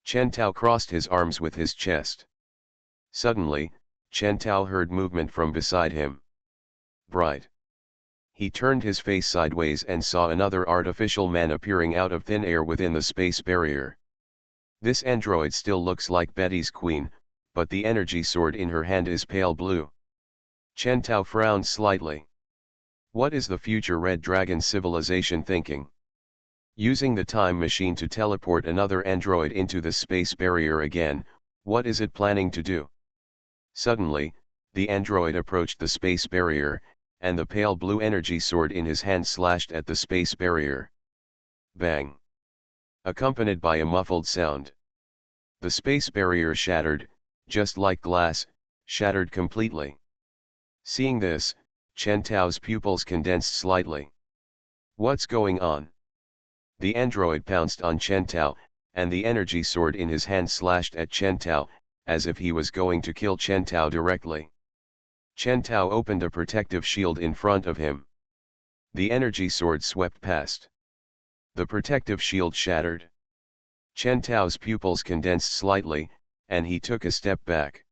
Chen Tao crossed his arms with his chest. Suddenly, Chen Tao heard movement from beside him. Bright. He turned his face sideways and saw another artificial man appearing out of thin air within the space barrier. This android still looks like Betty's queen, but the energy sword in her hand is pale blue. Chen Tao frowned slightly. What is the future Red Dragon civilization thinking? Using the time machine to teleport another android into the space barrier again, what is it planning to do? Suddenly, the android approached the space barrier, and the pale blue energy sword in his hand slashed at the space barrier. Bang! Accompanied by a muffled sound. The space barrier shattered, just like glass, shattered completely. Seeing this, Chen Tao's pupils condensed slightly. What's going on? The android pounced on Chen Tao, and the energy sword in his hand slashed at Chen Tao, as if he was going to kill Chen Tao directly. Chen Tao opened a protective shield in front of him. The energy sword swept past. The protective shield shattered. Chen Tao's pupils condensed slightly, and he took a step back.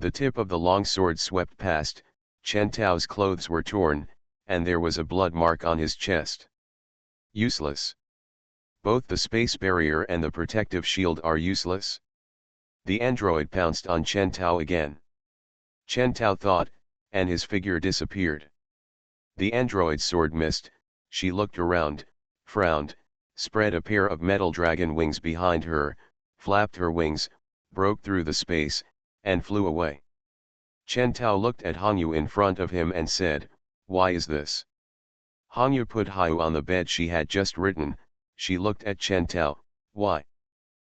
The tip of the long sword swept past, Chen Tao's clothes were torn, and there was a blood mark on his chest. Useless. Both the space barrier and the protective shield are useless. The android pounced on Chen Tao again. Chen Tao thought, and his figure disappeared. The android's sword missed. She looked around, frowned, spread a pair of metal dragon wings behind her, flapped her wings, broke through the space, and flew away. Chen Tao looked at Hongyu in front of him and said, "Why is this?" Hongyu put Haiyu on the bed she had just written. She looked at Chen Tao. "Why?"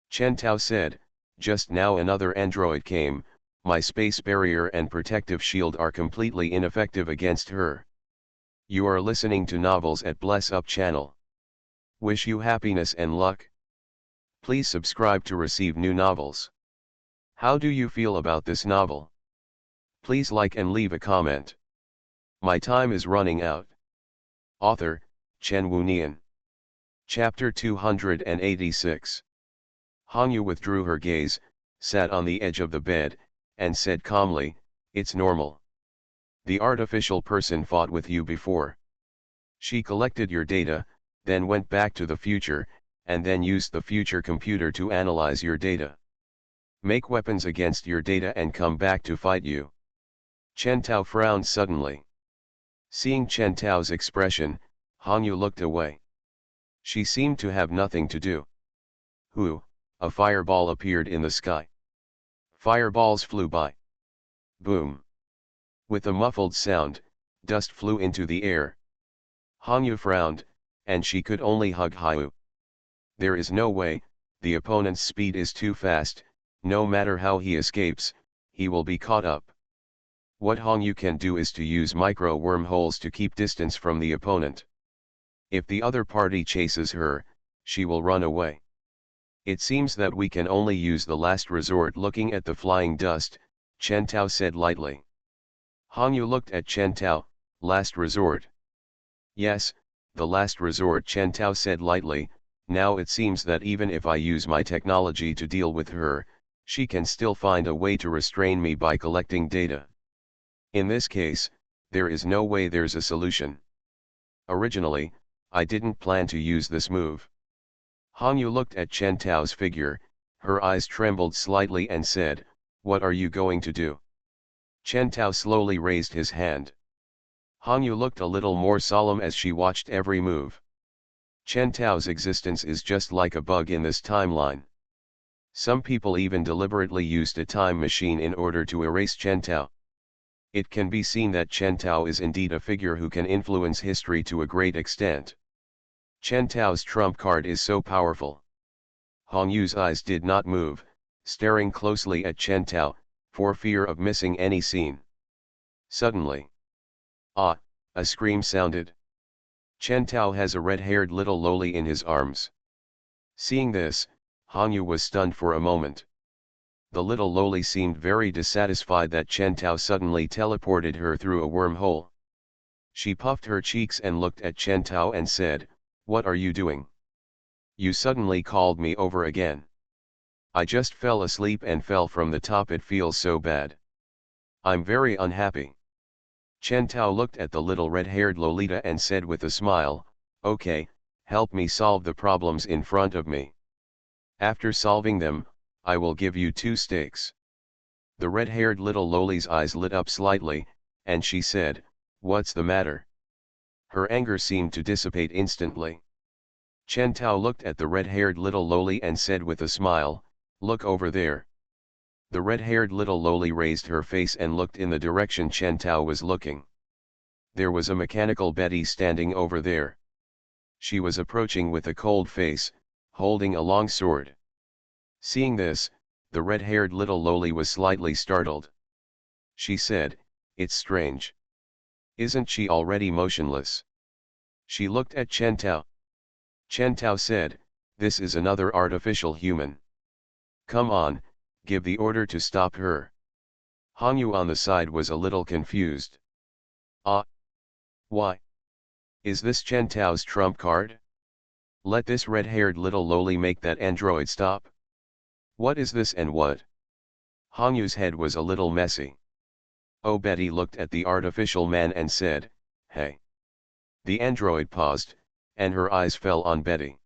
Chen Tao said, "Just now another android came, my space barrier and protective shield are completely ineffective against her." You are listening to Novels at Bless Up channel. Wish you happiness and luck. Please subscribe to receive new novels. How do you feel about this novel? Please like and leave a comment. My time is running out. Author, Chen Wunian. Chapter 286. Hongyu withdrew her gaze, sat on the edge of the bed, and said calmly, "It's normal. The artificial person fought with you before. She collected your data, then went back to the future, and then used the future computer to analyze your data. Make weapons against your data and come back to fight you." Chen Tao frowned suddenly. Seeing Chen Tao's expression, Hongyu looked away. She seemed to have nothing to do. A fireball appeared in the sky. Fireballs flew by. Boom. With a muffled sound, dust flew into the air. Hongyu frowned, and she could only hug Haiyu. There is no way, the opponent's speed is too fast, no matter how he escapes, he will be caught up. What Hongyu can do is to use micro wormholes to keep distance from the opponent. If the other party chases her, she will run away. It seems that we can only use the last resort. Looking at the flying dust, Chen Tao said lightly. Hongyu looked at Chen Tao. Last resort. Yes, the last resort, Chen Tao said lightly. Now it seems that even if I use my technology to deal with her, she can still find a way to restrain me by collecting data. In this case, there is no way there's a solution. Originally, I didn't plan to use this move. Hongyu looked at Chen Tao's figure, her eyes trembled slightly and said, "What are you going to do?" Chen Tao slowly raised his hand. Hongyu looked a little more solemn as she watched every move. Chen Tao's existence is just like a bug in this timeline. Some people even deliberately used a time machine in order to erase Chen Tao. It can be seen that Chen Tao is indeed a figure who can influence history to a great extent. Chen Tao's trump card is so powerful. Hong Yu's eyes did not move, staring closely at Chen Tao, for fear of missing any scene. Suddenly, ah, a scream sounded. Chen Tao has a red-haired little loli in his arms. Seeing this, Hong Yu was stunned for a moment. The little loli seemed very dissatisfied that Chen Tao suddenly teleported her through a wormhole. She puffed her cheeks and looked at Chen Tao and said, "What are you doing? You suddenly called me over again. I just fell asleep and fell from the top. It feels so bad. I'm very unhappy." Chen Tao looked at the little red-haired Lolita and said with a smile, "Okay, help me solve the problems in front of me. After solving them, I will give you 2 steaks." The red-haired little Loli's eyes lit up slightly, and she said, "What's the matter?" Her anger seemed to dissipate instantly. Chen Tao looked at the red-haired little loli and said with a smile, "Look over there." The red-haired little loli raised her face and looked in the direction Chen Tao was looking. There was a mechanical Betty standing over there. She was approaching with a cold face, holding a long sword. Seeing this, the red-haired little loli was slightly startled. She said, "It's strange. Isn't she already motionless?" She looked at Chen Tao. Chen Tao said, "This is another artificial human. Come on, give the order to stop her." Hong Yu on the side was a little confused. "Ah? Why? Is this Chen Tao's trump card? Let this red-haired little loli make that android stop? What is this and what?" Hong Yu's head was a little messy. Oh, Betty looked at the artificial man and said, "Hey." The android paused, and her eyes fell on Betty.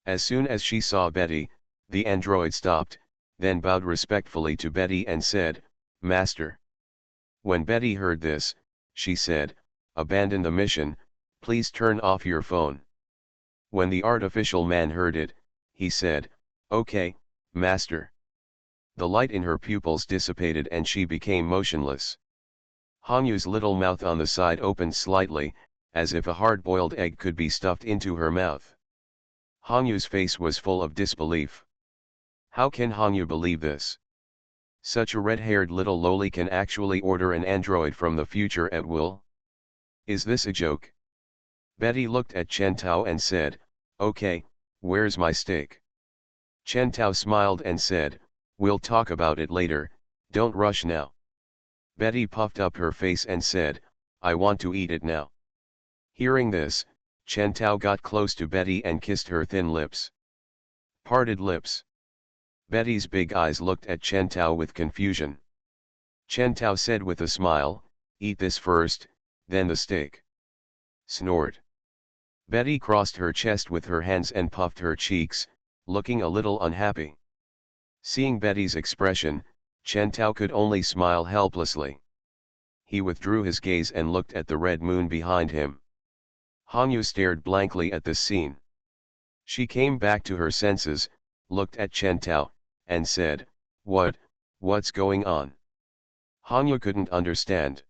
As soon as she saw Betty, the android stopped, then bowed respectfully to Betty and said, "Master." When Betty heard this, she said, "Abandon the mission, please turn off your phone." When the artificial man heard it, he said, "Okay, Master." The light in her pupils dissipated and she became motionless. Hong Yu's little mouth on the side opened slightly, as if a hard-boiled egg could be stuffed into her mouth. Hong Yu's face was full of disbelief. How can Hong Yu believe this? Such a red-haired little loli can actually order an android from the future at will? Is this a joke? Betty looked at Chen Tao and said, "Okay, where's my steak?" Chen Tao smiled and said, "We'll talk about it later, don't rush now." Betty puffed up her face and said, "I want to eat it now." Hearing this, Chen Tao got close to Betty and kissed her thin lips. Parted lips. Betty's big eyes looked at Chen Tao with confusion. Chen Tao said with a smile, "Eat this first, then the steak." Snort. Betty crossed her chest with her hands and puffed her cheeks, looking a little unhappy. Seeing Betty's expression, Chen Tao could only smile helplessly. He withdrew his gaze and looked at the red moon behind him. Hong Yu stared blankly at this scene. She came back to her senses, looked at Chen Tao, and said, What's going on?" Hong Yu couldn't understand.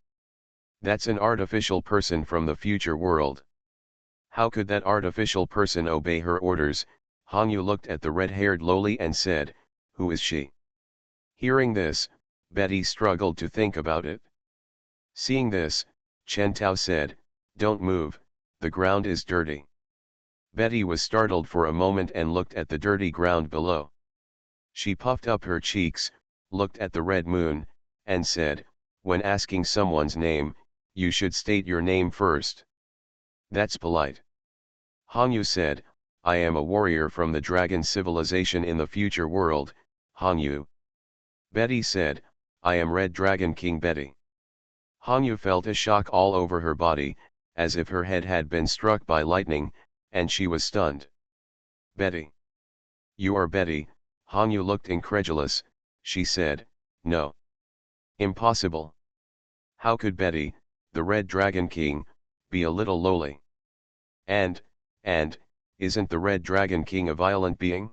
"That's an artificial person from the future world. How could that artificial person obey her orders?" Hong Yu looked at the red-haired loli and said, "Who is she?" Hearing this, Betty struggled to think about it. Seeing this, Chen Tao said, "Don't move, the ground is dirty." Betty was startled for a moment and looked at the dirty ground below. She puffed up her cheeks, looked at the red moon, and said, "When asking someone's name, you should state your name first. That's polite." Hong Yu said, "I am a warrior from the dragon civilization in the future world, Hong Yu." Betty said, "I am Red Dragon King Betty." Hong Yu felt a shock all over her body, as if her head had been struck by lightning, and she was stunned. "Betty. You are Betty?" Hong Yu looked incredulous. She said, "No. Impossible. How could Betty, the Red Dragon King, be a little loli? And, isn't the Red Dragon King a violent being?"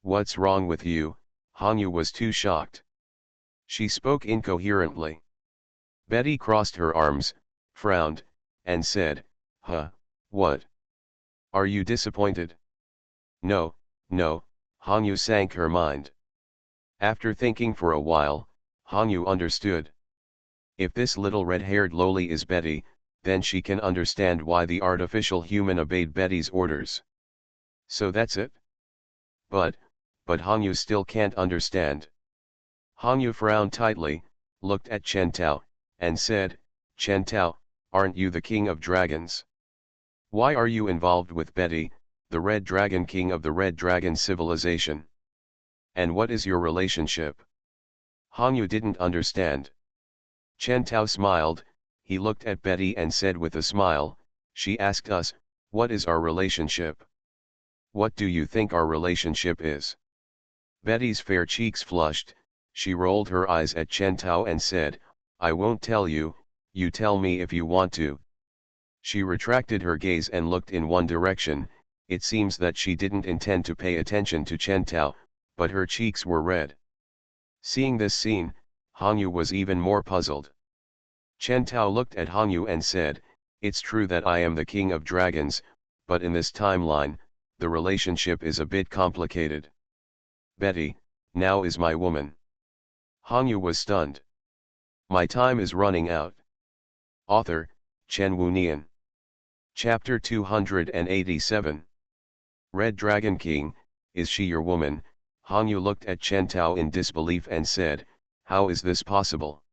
What's wrong with you?" Hong Yu was too shocked. She spoke incoherently. Betty crossed her arms, frowned, and said, "Huh, what? Are you disappointed? No, no, Hangyu sank her mind. After thinking for a while, Hangyu understood. If this little red-haired loli is Betty, then she can understand why the artificial human obeyed Betty's orders. So that's it? But Hangyu still can't understand. Hangyu frowned tightly, looked at Chen Tao, and said, Chen Tao, aren't you the king of dragons? Why are you involved with Betty, the Red Dragon King of the Red Dragon civilization? And what is your relationship? Hangyu didn't understand. Chen Tao smiled, he looked at Betty and said with a smile, she asked us, what is our relationship? What do you think our relationship is? Betty's fair cheeks flushed, she rolled her eyes at Chen Tao and said, I won't tell you, you tell me if you want to. She retracted her gaze and looked in one direction, it seems that she didn't intend to pay attention to Chen Tao, but her cheeks were red. Seeing this scene, Hangyu was even more puzzled. Chen Tao looked at Hangyu and said, it's true that I am the king of dragons, but in this timeline, the relationship is a bit complicated. Betty, now is my woman. Hangyu was stunned. My time is running out. Author, Chen Wunian. Chapter 287. Red Dragon King, is she your woman? Hangyu looked at Chen Tao in disbelief and said, how is this possible?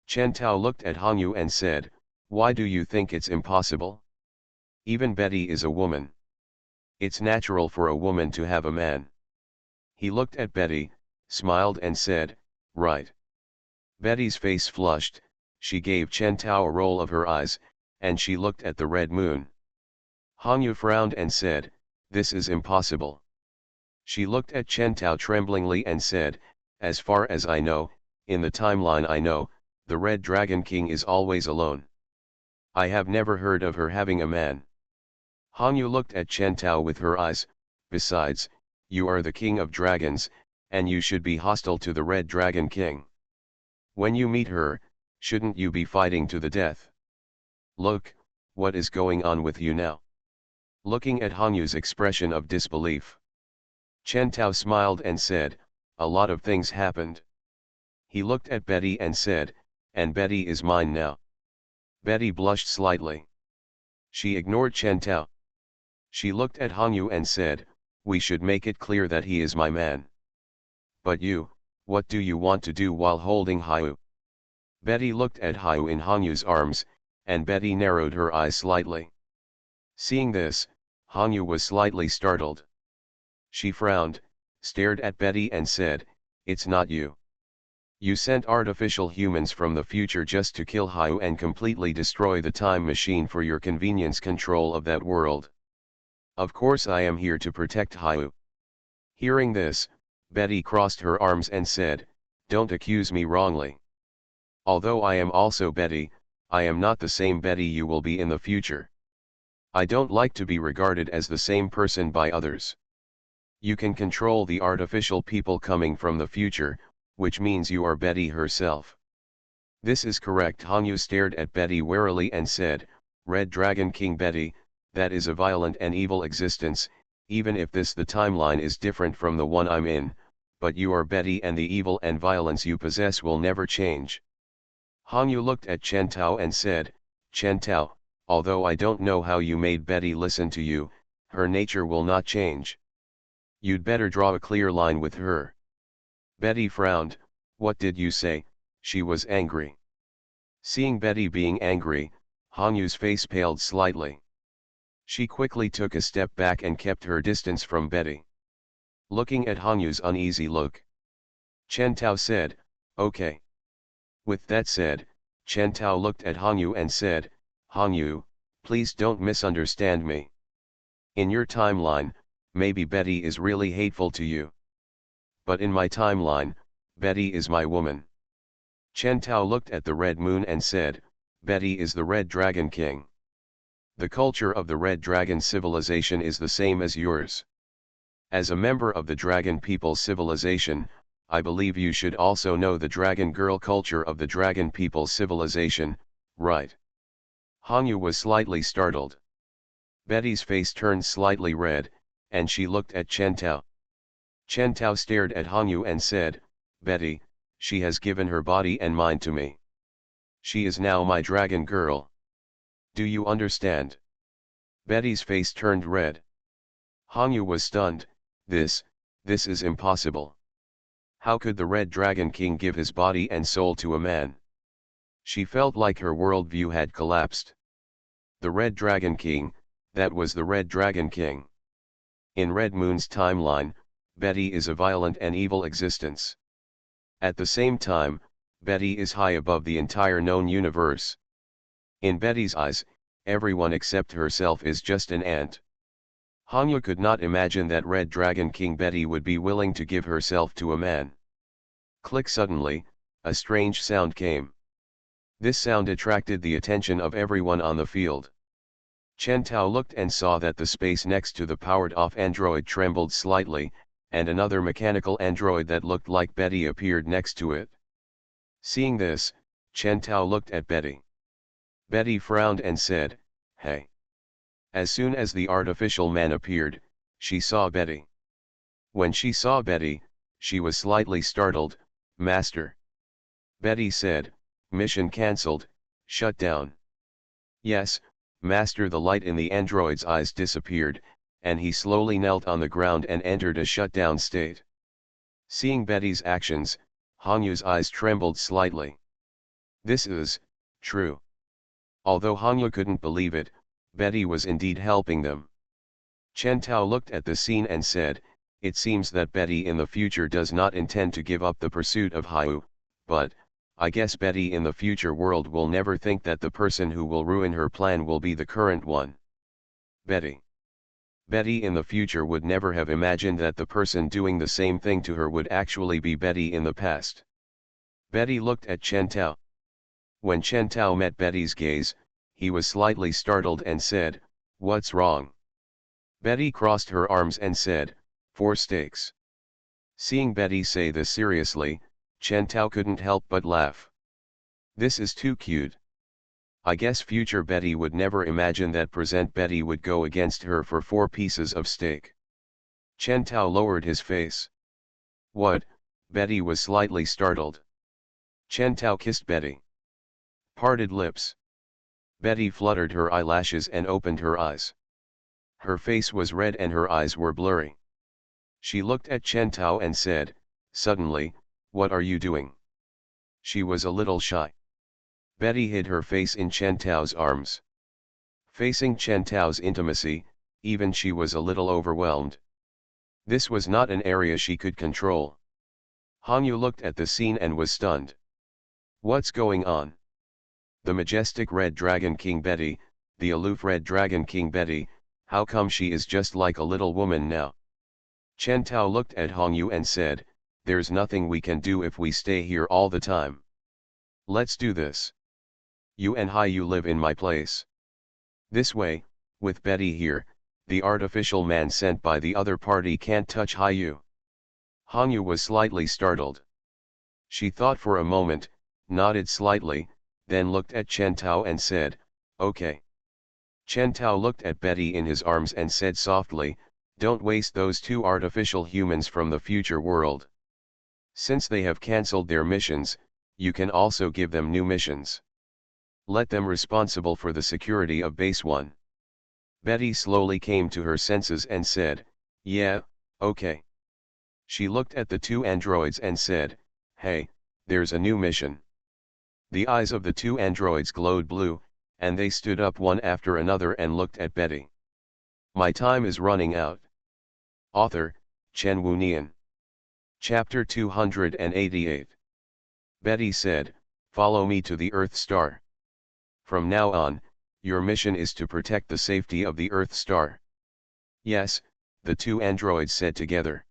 Chen Tao looked at Hangyu and said, why do you think it's impossible? Even Betty is a woman. It's natural for a woman to have a man. He looked at Betty, smiled and said, right. Betty's face flushed, she gave Chen Tao a roll of her eyes, and she looked at the red moon. Hangyu frowned and said, this is impossible. She looked at Chen Tao tremblingly and said, as far as I know, in the timeline I know, the Red Dragon King is always alone. I have never heard of her having a man. Hangyu looked at Chen Tao with her eyes, besides, you are the king of dragons, and you should be hostile to the Red Dragon King. When you meet her, shouldn't you be fighting to the death? Look, what is going on with you now? Looking at Hangyu's expression of disbelief, Chen Tao smiled and said, a lot of things happened. He looked at Betty and said, and Betty is mine now. Betty blushed slightly. She ignored Chen Tao. She looked at Hangyu and said, we should make it clear that he is my man. But you, what do you want to do while holding Hyu? Betty looked at Hyu in Hangyu's arms, and Betty narrowed her eyes slightly. Seeing this, Hangyu was slightly startled. She frowned, stared at Betty and said, it's not you. You sent artificial humans from the future just to kill Hyu and completely destroy the time machine for your convenience control of that world. Of course I am here to protect Hyu. Hearing this, Betty crossed her arms and said, don't accuse me wrongly. Although I am also Betty, I am not the same Betty you will be in the future. I don't like to be regarded as the same person by others. You can control the artificial people coming from the future, which means you are Betty herself. This is correct. Hangyu stared at Betty warily and said, Red Dragon King Betty, that is a violent and evil existence, even if the timeline is different from the one I'm in, but you are Betty and the evil and violence you possess will never change. Hangyu looked at Chen Tao and said, Chen Tao, although I don't know how you made Betty listen to you, her nature will not change. You'd better draw a clear line with her. Betty frowned, what did you say? She was angry. Seeing Betty being angry, Hangyu's face paled slightly. She quickly took a step back and kept her distance from Betty. Looking at Hangyu's uneasy look, Chen Tao said, okay. With that said, Chen Tao looked at Hangyu and said, Hangyu, please don't misunderstand me. In your timeline, maybe Betty is really hateful to you. But in my timeline, Betty is my woman. Chen Tao looked at the red moon and said, Betty is the Red Dragon King. The culture of the Red Dragon civilization is the same as yours. As a member of the Dragon People civilization, I believe you should also know the Dragon Girl culture of the Dragon People civilization, right? Hangyu was slightly startled. Betty's face turned slightly red, and she looked at Chen Tao. Chen Tao stared at Hongyu and said, "Betty, she has given her body and mind to me. She is now my dragon girl. Do you understand?" Betty's face turned red. Hongyu was stunned. This is impossible. How could the Red Dragon King give his body and soul to a man? She felt like her worldview had collapsed. The Red Dragon King, that was the Red Dragon King. In Red Moon's timeline, Betty is a violent and evil existence. At the same time, Betty is high above the entire known universe. In Betty's eyes, everyone except herself is just an ant. Hongyu could not imagine that Red Dragon King Betty would be willing to give herself to a man. Click. Suddenly, a strange sound came. This sound attracted the attention of everyone on the field. Chen Tao looked and saw that the space next to the powered-off android trembled slightly, and another mechanical android that looked like Betty appeared next to it. Seeing this, Chen Tao looked at Betty. Betty frowned and said, "Hey." As soon as the artificial man appeared, she saw Betty. When she saw Betty, she was slightly startled. "Master." Betty said, "Mission cancelled, shut down." "Yes, Master." The light in the android's eyes disappeared, and he slowly knelt on the ground and entered a shutdown state. Seeing Betty's actions, Hongyu's eyes trembled slightly. This is true. Although Hongyu couldn't believe it, Betty was indeed helping them. Chen Tao looked at the scene and said, "It seems that Betty in the future does not intend to give up the pursuit of Haiyu, but I guess Betty in the future world will never think that the person who will ruin her plan will be the current one." Betty in the future would never have imagined that the person doing the same thing to her would actually be Betty in the past. Betty looked at Chen Tao. When Chen Tao met Betty's gaze, he was slightly startled and said, "What's wrong?" Betty crossed her arms and said, "4 steaks." Seeing Betty say this seriously, Chen Tao couldn't help but laugh. This is too cute. I guess future Betty would never imagine that present Betty would go against her for 4 pieces of steak. Chen Tao lowered his face. "What?" Betty was slightly startled. Chen Tao kissed Betty. Parted lips. Betty fluttered her eyelashes and opened her eyes. Her face was red and her eyes were blurry. She looked at Chen Tao and said, suddenly, "What are you doing?" She was a little shy. Betty hid her face in Chen Tao's arms. Facing Chen Tao's intimacy, even she was a little overwhelmed. This was not an area she could control. Hongyu looked at the scene and was stunned. What's going on? The majestic Red Dragon King Betty, the aloof Red Dragon King Betty, how come she is just like a little woman now? Chen Tao looked at Hongyu and said, "There's nothing we can do if we stay here all the time. Let's do this. You and Haiyu live in my place. This way, with Betty here, the artificial man sent by the other party can't touch Haiyu." Hongyu was slightly startled. She thought for a moment, nodded slightly, then looked at Chen Tao and said, "Okay." Chen Tao looked at Betty in his arms and said softly, "Don't waste those 2 artificial humans from the future world. Since they have cancelled their missions, you can also give them new missions. Let them responsible for the security of Base 1. Betty slowly came to her senses and said, "Yeah, okay." She looked at the 2 androids and said, "Hey, there's a new mission." The eyes of the 2 androids glowed blue, and they stood up one after another and looked at Betty. My time is running out. Author, Chen Wunian. Chapter 288. Betty said, "Follow me to the Earth Star. From now on, your mission is to protect the safety of the Earth Star." "Yes," the 2 androids said together.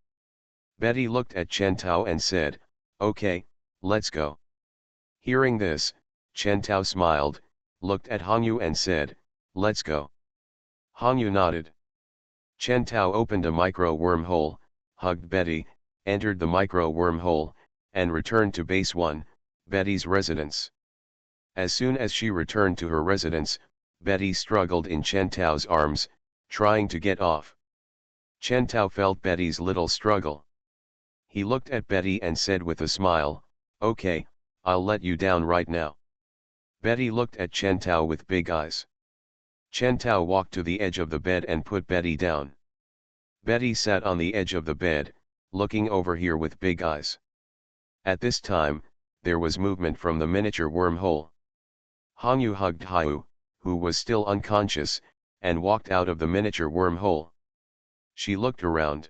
Betty looked at Chen Tao and said, "Okay, let's go." Hearing this, Chen Tao smiled, looked at Hongyu and said, "Let's go." Hongyu nodded. Chen Tao opened a micro wormhole, hugged Betty, entered the micro wormhole, and returned to Base 1, Betty's residence. As soon as she returned to her residence, Betty struggled in Chen Tao's arms, trying to get off. Chen Tao felt Betty's little struggle. He looked at Betty and said with a smile, "Okay, I'll let you down right now." Betty looked at Chen Tao with big eyes. Chen Tao walked to the edge of the bed and put Betty down. Betty sat on the edge of the bed, looking over here with big eyes. At this time, there was movement from the miniature wormhole. Hangyu hugged Haiyu, who was still unconscious, and walked out of the miniature wormhole. She looked around.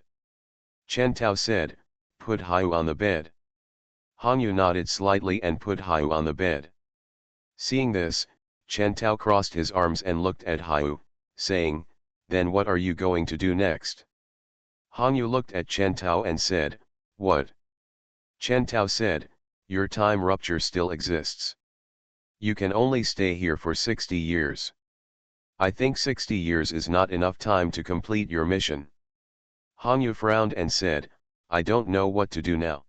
Chen Tao said, "Put Haiyu on the bed." Hangyu nodded slightly and put Haiyu on the bed. Seeing this, Chen Tao crossed his arms and looked at Haiyu, saying, "Then what are you going to do next?" Hangyu looked at Chen Tao and said, "What?" Chen Tao said, "Your time rupture still exists. You can only stay here for 60 years. I think 60 years is not enough time to complete your mission." Hangyu frowned and said, "I don't know what to do now."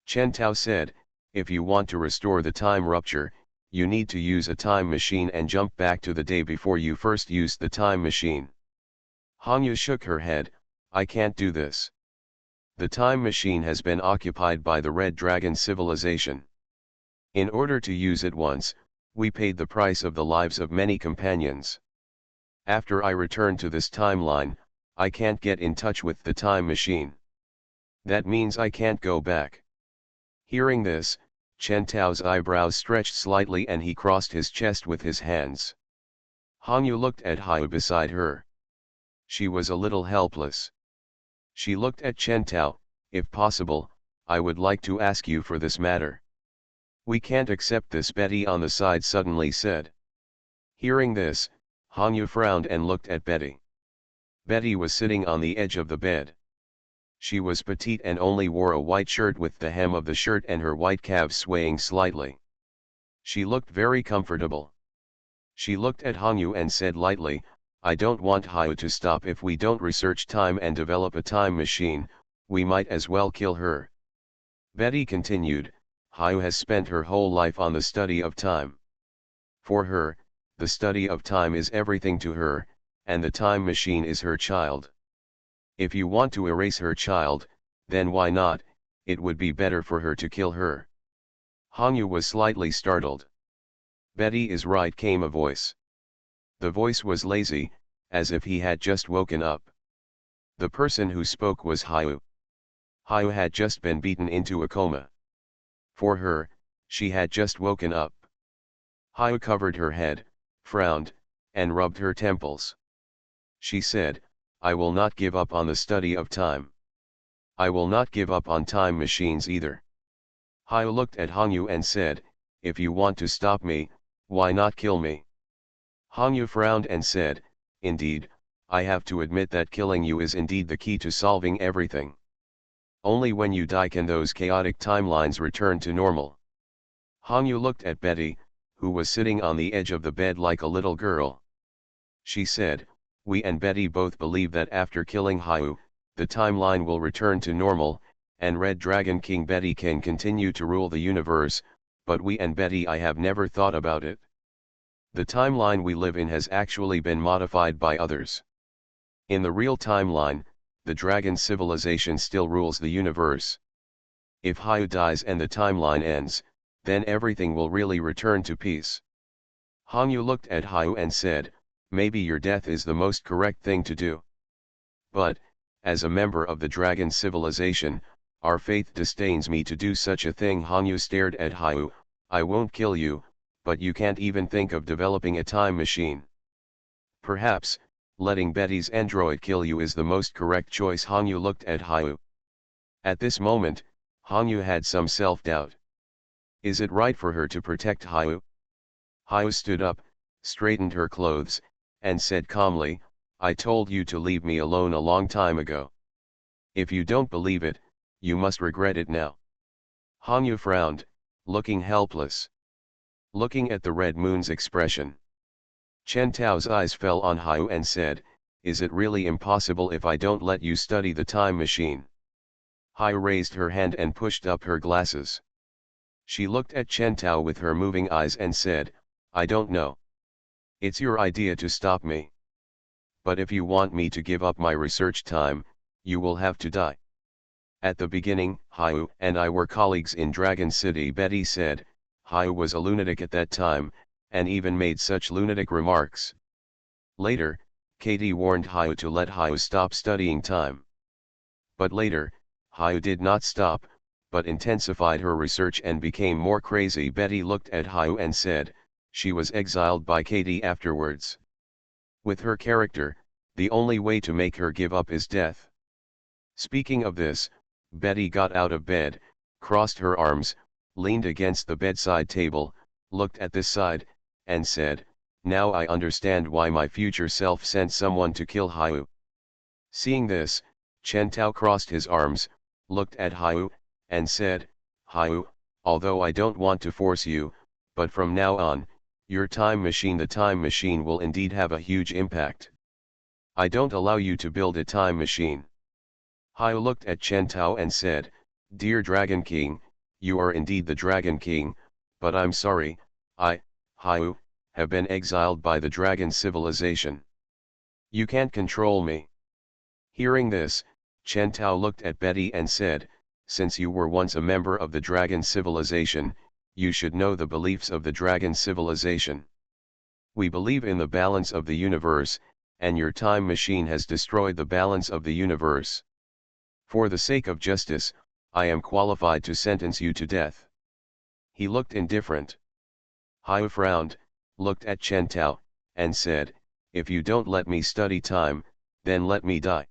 Chen Tao said, "If you want to restore the time rupture, you need to use a time machine and jump back to the day before you first used the time machine." Hangyu shook her head, "I can't do this. The time machine has been occupied by the Red Dragon civilization. In order to use it once, we paid the price of the lives of many companions. After I return to this timeline, I can't get in touch with the time machine. That means I can't go back." Hearing this, Chen Tao's eyebrows stretched slightly and he crossed his chest with his hands. Hangyu looked at Haiyu beside her. She was a little helpless. She looked at Chen Tao, "If possible, I would like to ask you for this matter." "We can't accept this," Betty on the side suddenly said. Hearing this, Hangyu frowned and looked at Betty. Betty was sitting on the edge of the bed. She was petite and only wore a white shirt with the hem of the shirt and her white calves swaying slightly. She looked very comfortable. She looked at Hangyu and said lightly, "I don't want Haiyu to stop. If we don't research time and develop a time machine, we might as well kill her." Betty continued, "Haiyu has spent her whole life on the study of time. For her, the study of time is everything to her, and the time machine is her child. If you want to erase her child, then why not? It would be better for her to kill her." Hangyu was slightly startled. "Betty is right," came a voice. The voice was lazy, as if he had just woken up. The person who spoke was Haiyu. Haiyu had just been beaten into a coma. For her, she had just woken up. Haiyu covered her head, frowned, and rubbed her temples. She said, "I will not give up on the study of time. I will not give up on time machines either." Haiyu looked at Hangyu and said, "If you want to stop me, why not kill me?" Hangyu frowned and said, "Indeed, I have to admit that killing you is indeed the key to solving everything. Only when you die can those chaotic timelines return to normal." Hangyu looked at Betty, who was sitting on the edge of the bed like a little girl. She said, "We and Betty both believe that after killing Haiyu, the timeline will return to normal, and Red Dragon King Betty can continue to rule the universe, but we and Betty I have never thought about it. The timeline we live in has actually been modified by others. In the real timeline, the dragon civilization still rules the universe. If Haiyu dies and the timeline ends, then everything will really return to peace." Hangyu looked at Haiyu and said, "Maybe your death is the most correct thing to do. But, as a member of the dragon civilization, our faith disdains me to do such a thing." Hangyu stared at Haiyu, "I won't kill you, but you can't even think of developing a time machine. Perhaps, letting Betty's android kill you is the most correct choice." Hangyu looked at Haiyu. At this moment, Hangyu had some self-doubt. Is it right for her to protect Haiyu? Haiyu stood up, straightened her clothes, and said calmly, "I told you to leave me alone a long time ago. If you don't believe it, you must regret it now." Hangyu frowned, looking helpless. Looking at the red moon's expression, Chen Tao's eyes fell on Haiyu and said, "Is it really impossible if I don't let you study the time machine?" Haiyu raised her hand and pushed up her glasses. She looked at Chen Tao with her moving eyes and said, "I don't know. It's your idea to stop me. but if you want me to give up my research time, you will have to die. At the beginning, Hayu and I were colleagues in Dragon City, Betty said. Hayu was a lunatic at that time, and even made such lunatic remarks. Later, Katie warned Hayu to let Hayu stop studying time. But later, Hayu did not stop, but intensified her research and became more crazy. Betty looked at Hayu and said, she was exiled by Katie afterwards. With her character, the only way to make her give up is death. Speaking of this, Betty got out of bed, crossed her arms, leaned against the bedside table, looked at this side, and said, now I understand why my future self sent someone to kill Hayu. Seeing this, Chen Tao crossed his arms, looked at Hayu, and said, Hayu, although I don't want to force you, but from now on, the time machine will indeed have a huge impact. I don't allow you to build a time machine. Hayu looked at Chen Tao and said, dear Dragon King, you are indeed the Dragon King, but I'm sorry, I, Hayu, have been exiled by the dragon civilization. You can't control me. Hearing this, Chen Tao looked at Betty and said, since you were once a member of the dragon civilization, you should know the beliefs of the dragon civilization. We believe in the balance of the universe, and your time machine has destroyed the balance of the universe. For the sake of justice, I am qualified to sentence you to death. He looked indifferent. Hayu frowned, looked at Chen Tao, and said, if you don't let me study time, then let me die.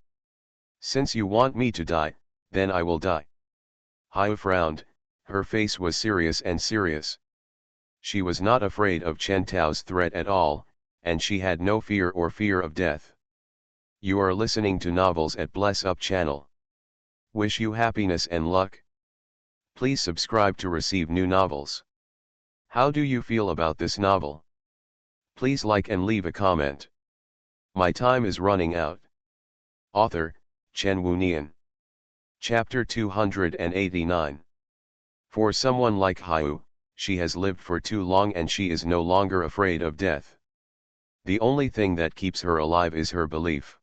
Since you want me to die, then I will die. Hayu frowned, her face was serious and serious. She was not afraid of Chen Tao's threat at all, and she had no fear of death. You are listening to novels at Bless Up channel. Wish you happiness and luck. Please subscribe to receive new novels. How do you feel about this novel? Please like and leave a comment. My time is running out. Author, Chen Wunian. Chapter 289. For someone like Hayu, she has lived for too long and she is no longer afraid of death. The only thing that keeps her alive is her belief.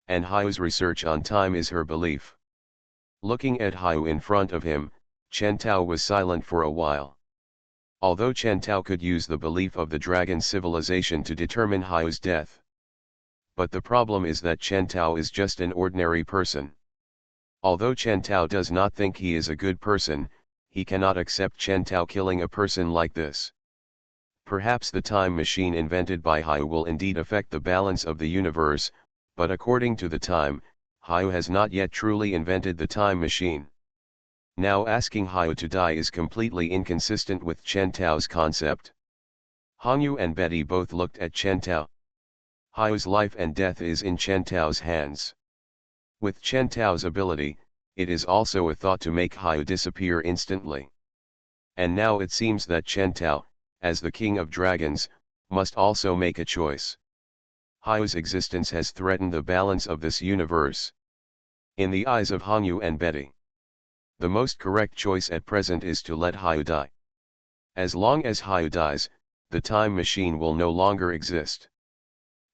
And Hayu's research on time is her belief. Looking at Hayu in front of him, Chen Tao was silent for a while. Although Chen Tao could use the belief of the dragon civilization to determine Hayu's death. But the problem is that Chen Tao is just an ordinary person. Although Chen Tao does not think he is a good person, he cannot accept Chen Tao killing a person like this. Perhaps the time machine invented by Hayu will indeed affect the balance of the universe, but according to the time, Hayu has not yet truly invented the time machine. Now asking Hayu to die is completely inconsistent with Chen Tao's concept. Hangyu and Betty both looked at Chen Tao. Hayu's life and death is in Chen Tao's hands. With Chen Tao's ability, it is also a thought to make Hayu disappear instantly. And now it seems that Chen Tao, as the king of dragons, must also make a choice. Hayu's existence has threatened the balance of this universe. In the eyes of Hangyu and Betty, the most correct choice at present is to let Hayu die. As long as Hayu dies, the time machine will no longer exist.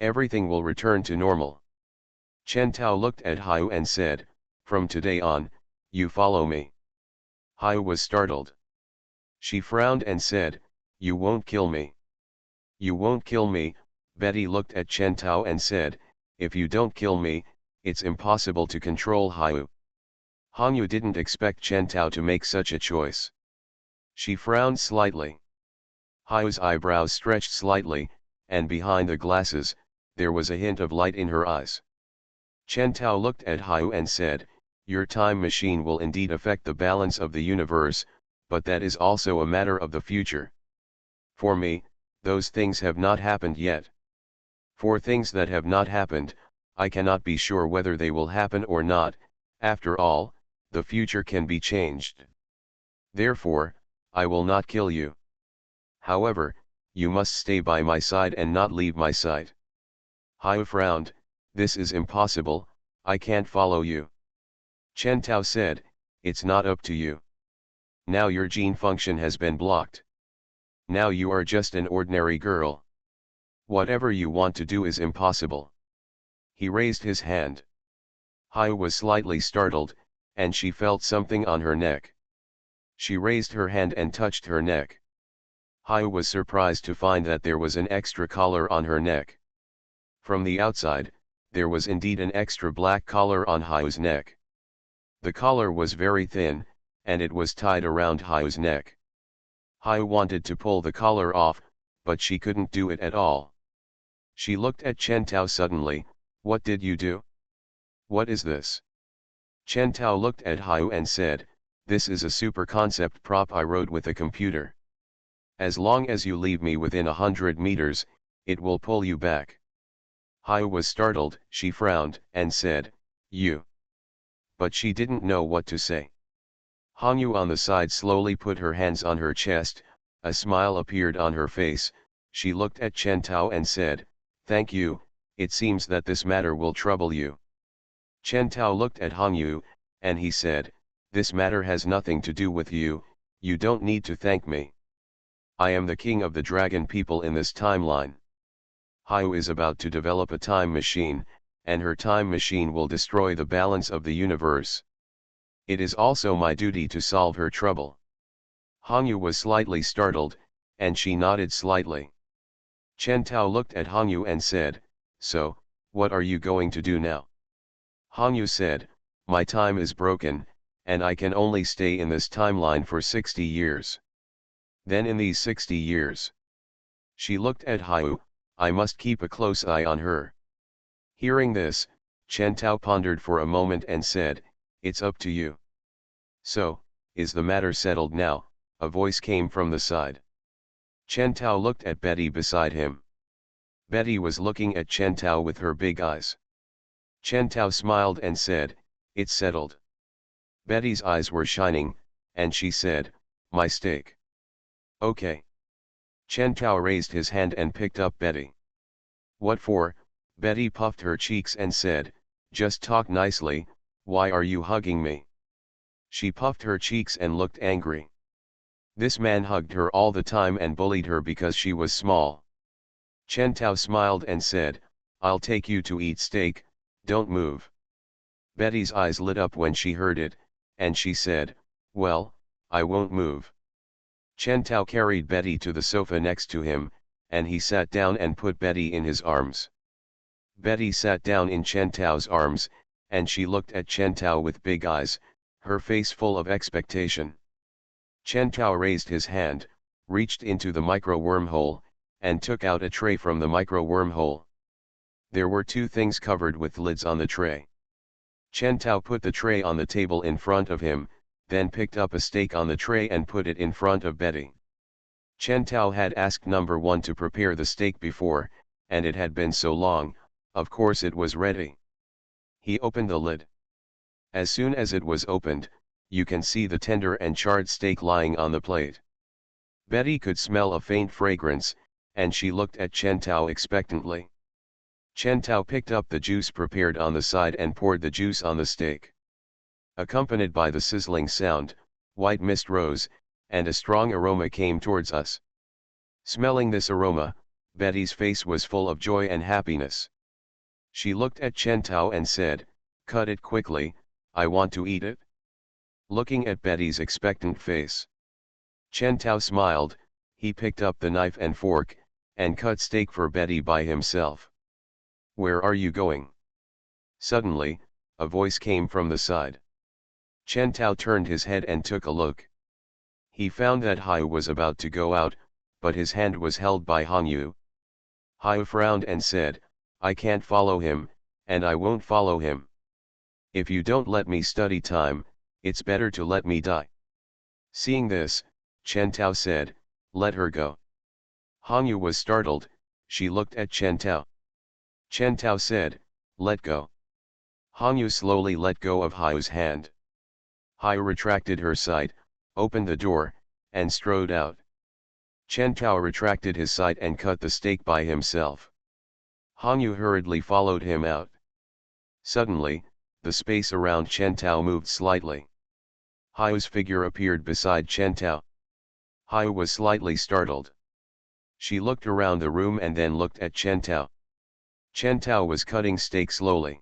Everything will return to normal. Chen Tao looked at Hayu and said, from today on, you follow me. Hayu was startled. She frowned and said, you won't kill me. You won't kill me. Betty looked at Chen Tao and said, if you don't kill me, it's impossible to control Hayu. Hangyu didn't expect Chen Tao to make such a choice. She frowned slightly. Hayu's eyebrows stretched slightly, and behind the glasses, there was a hint of light in her eyes. Chen Tao looked at Hayu and said, your time machine will indeed affect the balance of the universe, but that is also a matter of the future. For me, those things have not happened yet. For things that have not happened, I cannot be sure whether they will happen or not. After all, the future can be changed. Therefore, I will not kill you. However, you must stay by my side and not leave my side. Hayu frowned, this is impossible, I can't follow you. Chen Tao said, it's not up to you. Now your gene function has been blocked. Now you are just an ordinary girl. Whatever you want to do is impossible. He raised his hand. Hayu was slightly startled, and she felt something on her neck. She raised her hand and touched her neck. Hayu was surprised to find that there was an extra collar on her neck. From the outside, there was indeed an extra black collar on Hayu's neck. The collar was very thin, and it was tied around Hayu's neck. Hayu wanted to pull the collar off, but she couldn't do it at all. She looked at Chen Tao suddenly. What did you do? What is this? Chen Tao looked at Hayu and said, this is a super concept prop I wrote with a computer. As long as you leave me within 100 meters, it will pull you back. Hayu was startled, she frowned, and said, you. But she didn't know what to say. Hangyu on the side slowly put her hands on her chest, a smile appeared on her face, she looked at Chen Tao and said, thank you, it seems that this matter will trouble you. Chen Tao looked at Hangyu, and he said, this matter has nothing to do with you, you don't need to thank me. I am the king of the dragon people in this timeline. Hayu is about to develop a time machine, and her time machine will destroy the balance of the universe. It is also my duty to solve her trouble. Hangyu was slightly startled, and she nodded slightly. Chen Tao looked at Hangyu and said, so, what are you going to do now? Hangyu said, my time is broken, and I can only stay in this timeline for 60 years. Then in these 60 years. She looked at Hayu, I must keep a close eye on her. Hearing this, Chen Tao pondered for a moment and said, it's up to you. So, is the matter settled now? A voice came from the side. Chen Tao looked at Betty beside him. Betty was looking at Chen Tao with her big eyes. Chen Tao smiled and said, it's settled. Betty's eyes were shining, and she said, my steak. Okay. Chen Tao raised his hand and picked up Betty. What for? Betty puffed her cheeks and said, just talk nicely, why are you hugging me? She puffed her cheeks and looked angry. This man hugged her all the time and bullied her because she was small. Chen Tao smiled and said, I'll take you to eat steak, don't move. Betty's eyes lit up when she heard it, and she said, well, I won't move. Chen Tao carried Betty to the sofa next to him, and he sat down and put Betty in his arms. Betty sat down in Chen Tao's arms, and she looked at Chen Tao with big eyes, her face full of expectation. Chen Tao raised his hand, reached into the micro wormhole, and took out a tray from the micro wormhole. There were two things covered with lids on the tray. Chen Tao put the tray on the table in front of him, then picked up a steak on the tray and put it in front of Betty. Chen Tao had asked number 1 to prepare the steak before, and it had been so long, of course it was ready. He opened the lid. As soon as it was opened, you can see the tender and charred steak lying on the plate. Betty could smell a faint fragrance, and she looked at Chen Tao expectantly. Chen Tao picked up the juice prepared on the side and poured the juice on the steak. Accompanied by the sizzling sound, white mist rose, and a strong aroma came towards us. Smelling this aroma, Betty's face was full of joy and happiness. She looked at Chen Tao and said, cut it quickly, I want to eat it. Looking at Betty's expectant face, Chen Tao smiled, he picked up the knife and fork, and cut steak for Betty by himself. Where are you going? Suddenly, a voice came from the side. Chen Tao turned his head and took a look. He found that Hayu was about to go out, but his hand was held by Hangyu. Hayu frowned and said, I can't follow him, and I won't follow him. If you don't let me study time, it's better to let me die. Seeing this, Chen Tao said, let her go. Hangyu was startled, she looked at Chen Tao. Chen Tao said, let go. Hangyu slowly let go of Hayu's hand. Hayu retracted her sight, opened the door, and strode out. Chen Tao retracted his sight and cut the steak by himself. Hangyu hurriedly followed him out. Suddenly, the space around Chen Tao moved slightly. Hayu's figure appeared beside Chen Tao. Hayu was slightly startled. She looked around the room and then looked at Chen Tao. Chen Tao was cutting steak slowly.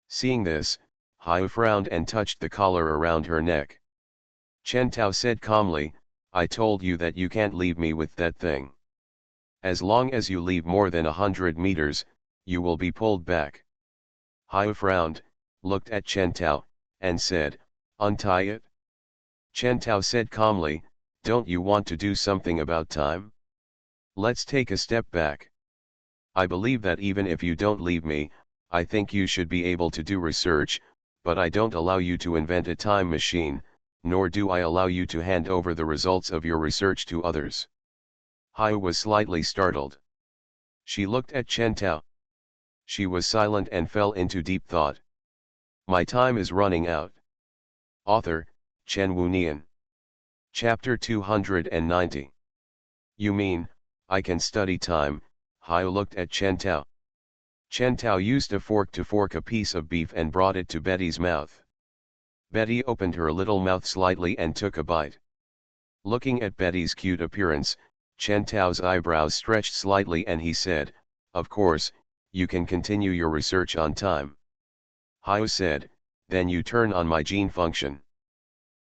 Seeing this, Haiyu frowned and touched the collar around her neck. Chen Tao said calmly, I told you that you can't leave me with that thing. As long as you leave more than 100 meters, you will be pulled back. Haiyu frowned, looked at Chen Tao, and said, untie it? Chen Tao said calmly, don't you want to do something about time? Let's take a step back. I believe that even if you don't leave me, I think you should be able to do research, but I don't allow you to invent a time machine, nor do I allow you to hand over the results of your research to others. Haiyu was slightly startled. She looked at Chen Tao. She was silent and fell into deep thought. My time is running out. Author, Chen Wunian. Chapter 290. You mean, I can study time? Haiyu looked at Chen Tao. Chen Tao used a fork to fork a piece of beef and brought it to Betty's mouth. Betty opened her little mouth slightly and took a bite. Looking at Betty's cute appearance, Chen Tao's eyebrows stretched slightly and he said, of course, you can continue your research on time. Haiyu said, then you turn on my gene function.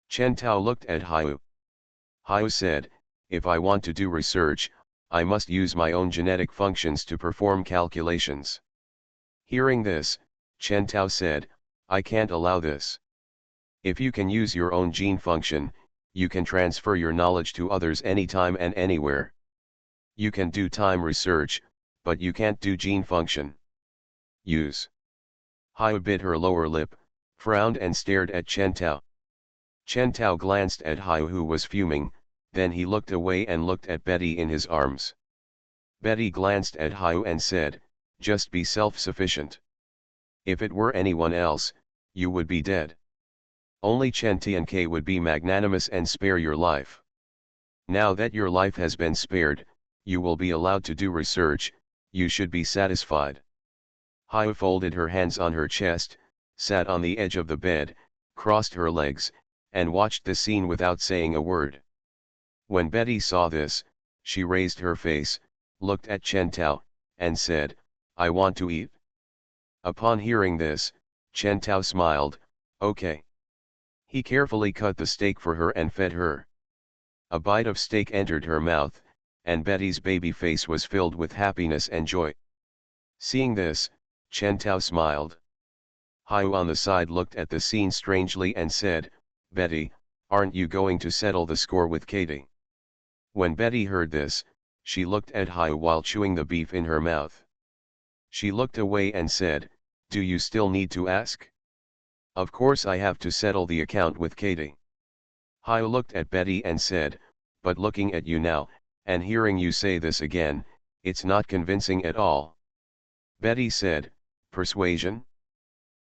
Chen Tao looked at Haiyu. Haiyu said, if I want to do research, I must use my own genetic functions to perform calculations. Hearing this, Chen Tao said, I can't allow this. If you can use your own gene function, you can transfer your knowledge to others anytime and anywhere. You can do time research, but you can't do gene function. Use. Haiyu bit her lower lip, frowned and stared at Chen Tao. Chen Tao glanced at Haiyu who was fuming, then he looked away and looked at Betty in his arms. Betty glanced at Haiyu and said, just be self-sufficient. If it were anyone else, you would be dead. Only Chen Tianke would be magnanimous and spare your life. Now that your life has been spared, you will be allowed to do research, you should be satisfied. Haiyu folded her hands on her chest, sat on the edge of the bed, crossed her legs, and watched the scene without saying a word. When Betty saw this, she raised her face, looked at Chen Tao, and said, I want to eat. Upon hearing this, Chen Tao smiled, okay. He carefully cut the steak for her and fed her. A bite of steak entered her mouth, and Betty's baby face was filled with happiness and joy. Seeing this, Chen Tao smiled. Haiyu on the side looked at the scene strangely and said, Betty, aren't you going to settle the score with Katie? When Betty heard this, she looked at Haiyu while chewing the beef in her mouth. She looked away and said, do you still need to ask? Of course I have to settle the account with Katie. Haiyu looked at Betty and said, but looking at you now, and hearing you say this again, it's not convincing at all. Betty said, persuasion?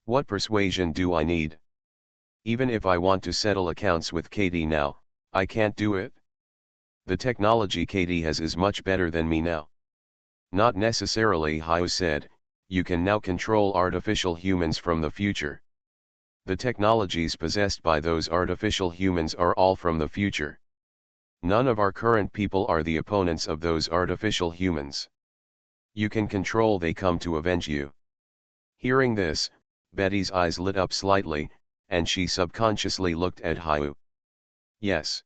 What persuasion do I need? Even if I want to settle accounts with Katie now, I can't do it. The technology Katie has is much better than me now. Not necessarily, Haiyu said, you can now control artificial humans from the future. The technologies possessed by those artificial humans are all from the future. None of our current people are the opponents of those artificial humans. You can control they come to avenge you. Hearing this, Betty's eyes lit up slightly, and she subconsciously looked at Haiyu. Yes.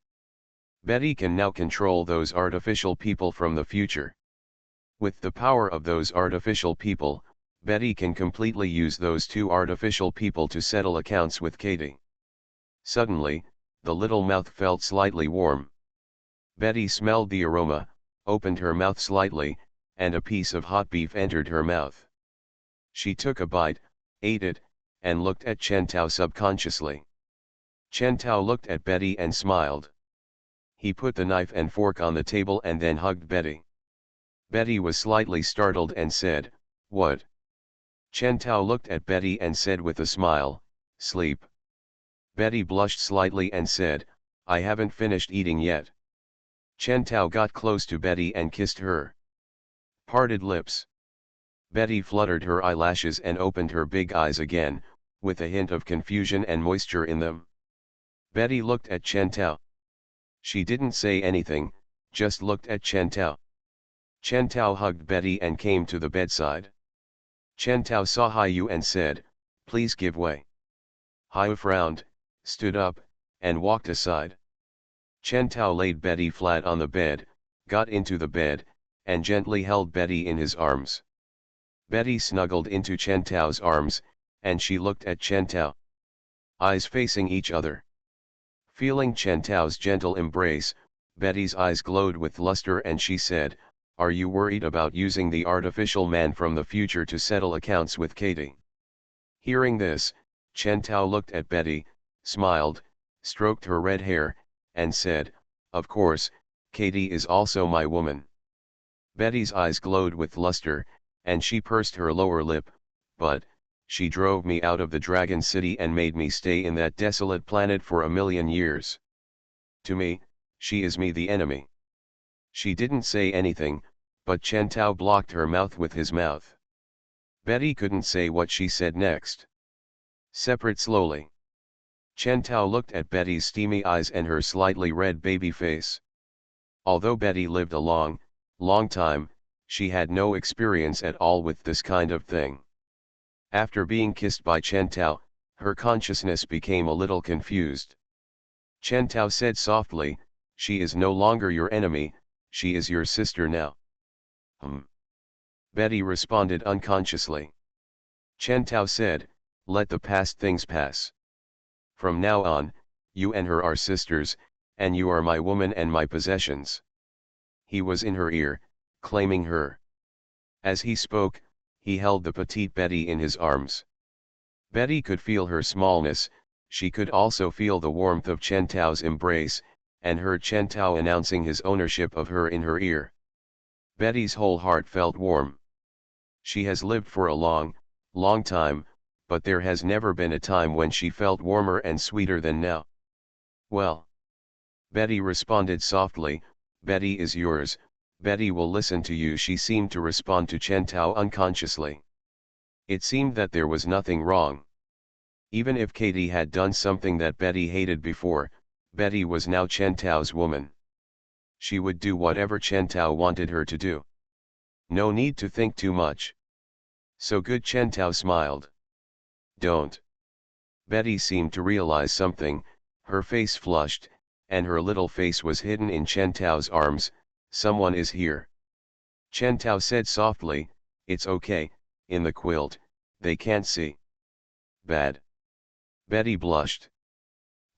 Betty can now control those artificial people from the future. With the power of those artificial people, Betty can completely use those two artificial people to settle accounts with Katie. Suddenly, the little mouth felt slightly warm. Betty smelled the aroma, opened her mouth slightly, and a piece of hot beef entered her mouth. She took a bite, ate it, and looked at Chen Tao subconsciously. Chen Tao looked at Betty and smiled. He put the knife and fork on the table and then hugged Betty. Betty was slightly startled and said, what? Chen Tao looked at Betty and said with a smile, sleep. Betty blushed slightly and said, I haven't finished eating yet. Chen Tao got close to Betty and kissed her. Parted lips. Betty fluttered her eyelashes and opened her big eyes again, with a hint of confusion and moisture in them. Betty looked at Chen Tao. She didn't say anything, just looked at Chen Tao. Chen Tao hugged Betty and came to the bedside. Chen Tao saw Haiyu and said, "Please give way." Haiyu frowned, stood up, and walked aside. Chen Tao laid Betty flat on the bed, got into the bed, and gently held Betty in his arms. Betty snuggled into Chen Tao's arms, and she looked at Chen Tao. Eyes facing each other. Feeling Chen Tao's gentle embrace, Betty's eyes glowed with luster and she said, "Are you worried about using the artificial man from the future to settle accounts with Katie?" Hearing this, Chen Tao looked at Betty, smiled, stroked her red hair, and said, "Of course, Katie is also my woman." Betty's eyes glowed with luster, and she pursed her lower lip, "But, she drove me out of the Dragon City and made me stay in that desolate planet for 1,000,000 years. To me, she is me the enemy." She didn't say anything, but Chen Tao blocked her mouth with his mouth. Betty couldn't say what she said next. Separate slowly. Chen Tao looked at Betty's steamy eyes and her slightly red baby face. Although Betty lived a long time, she had no experience at all with this kind of thing. After being kissed by Chen Tao, her consciousness became a little confused. Chen Tao said softly, "She is no longer your enemy, she is your sister now." Betty responded unconsciously. Chen Tao said, "Let the past things pass. From now on, you and her are sisters, and you are my woman and my possessions." He was in her ear, claiming her. As he spoke, he held the petite Betty in his arms. Betty could feel her smallness, she could also feel the warmth of Chen Tao's embrace, and heard Chen Tao announcing his ownership of her in her ear. Betty's whole heart felt warm. She has lived for a long time, but there has never been a time when she felt warmer and sweeter than now. "Well," Betty responded softly, "Betty is yours, Betty will listen to you." She seemed to respond to Chen Tao unconsciously. It seemed that there was nothing wrong. Even if Katie had done something that Betty hated before, Betty was now Chen Tao's woman. She would do whatever Chen Tao wanted her to do. No need to think too much. "So good." Chen Tao smiled. "Don't." Betty seemed to realize something, her face flushed, and her little face was hidden in Chen Tao's arms. "Someone is here." Chen Tao said softly, "It's okay, in the quilt, they can't see." "Bad." Betty blushed.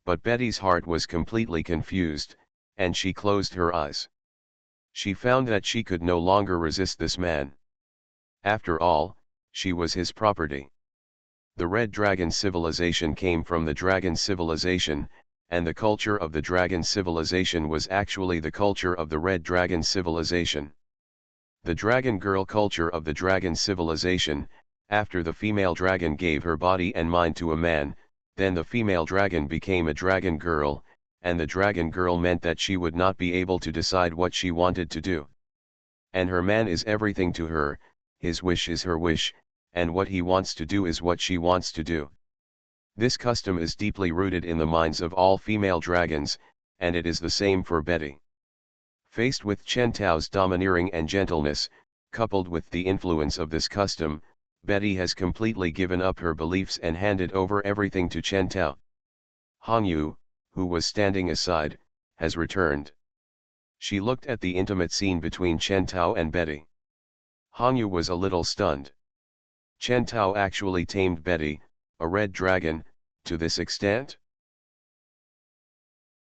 But Betty's heart was completely confused, and she closed her eyes. She found that she could no longer resist this man. After all, she was his property. The Red Dragon civilization came from the Dragon civilization, and the culture of the Dragon civilization was actually the culture of the Red Dragon civilization. The Dragon Girl culture of the Dragon civilization, after the female dragon gave her body and mind to a man, then the female dragon became a Dragon Girl, and the Dragon Girl meant that she would not be able to decide what she wanted to do. And her man is everything to her, his wish is her wish, and what he wants to do is what she wants to do. This custom is deeply rooted in the minds of all female dragons, and it is the same for Betty. Faced with Chen Tao's domineering and gentleness, coupled with the influence of this custom, Betty has completely given up her beliefs and handed over everything to Chen Tao. Hangyu, who was standing aside, has returned. She looked at the intimate scene between Chen Tao and Betty. Hangyu was a little stunned. Chen Tao actually tamed Betty, a red dragon, to this extent?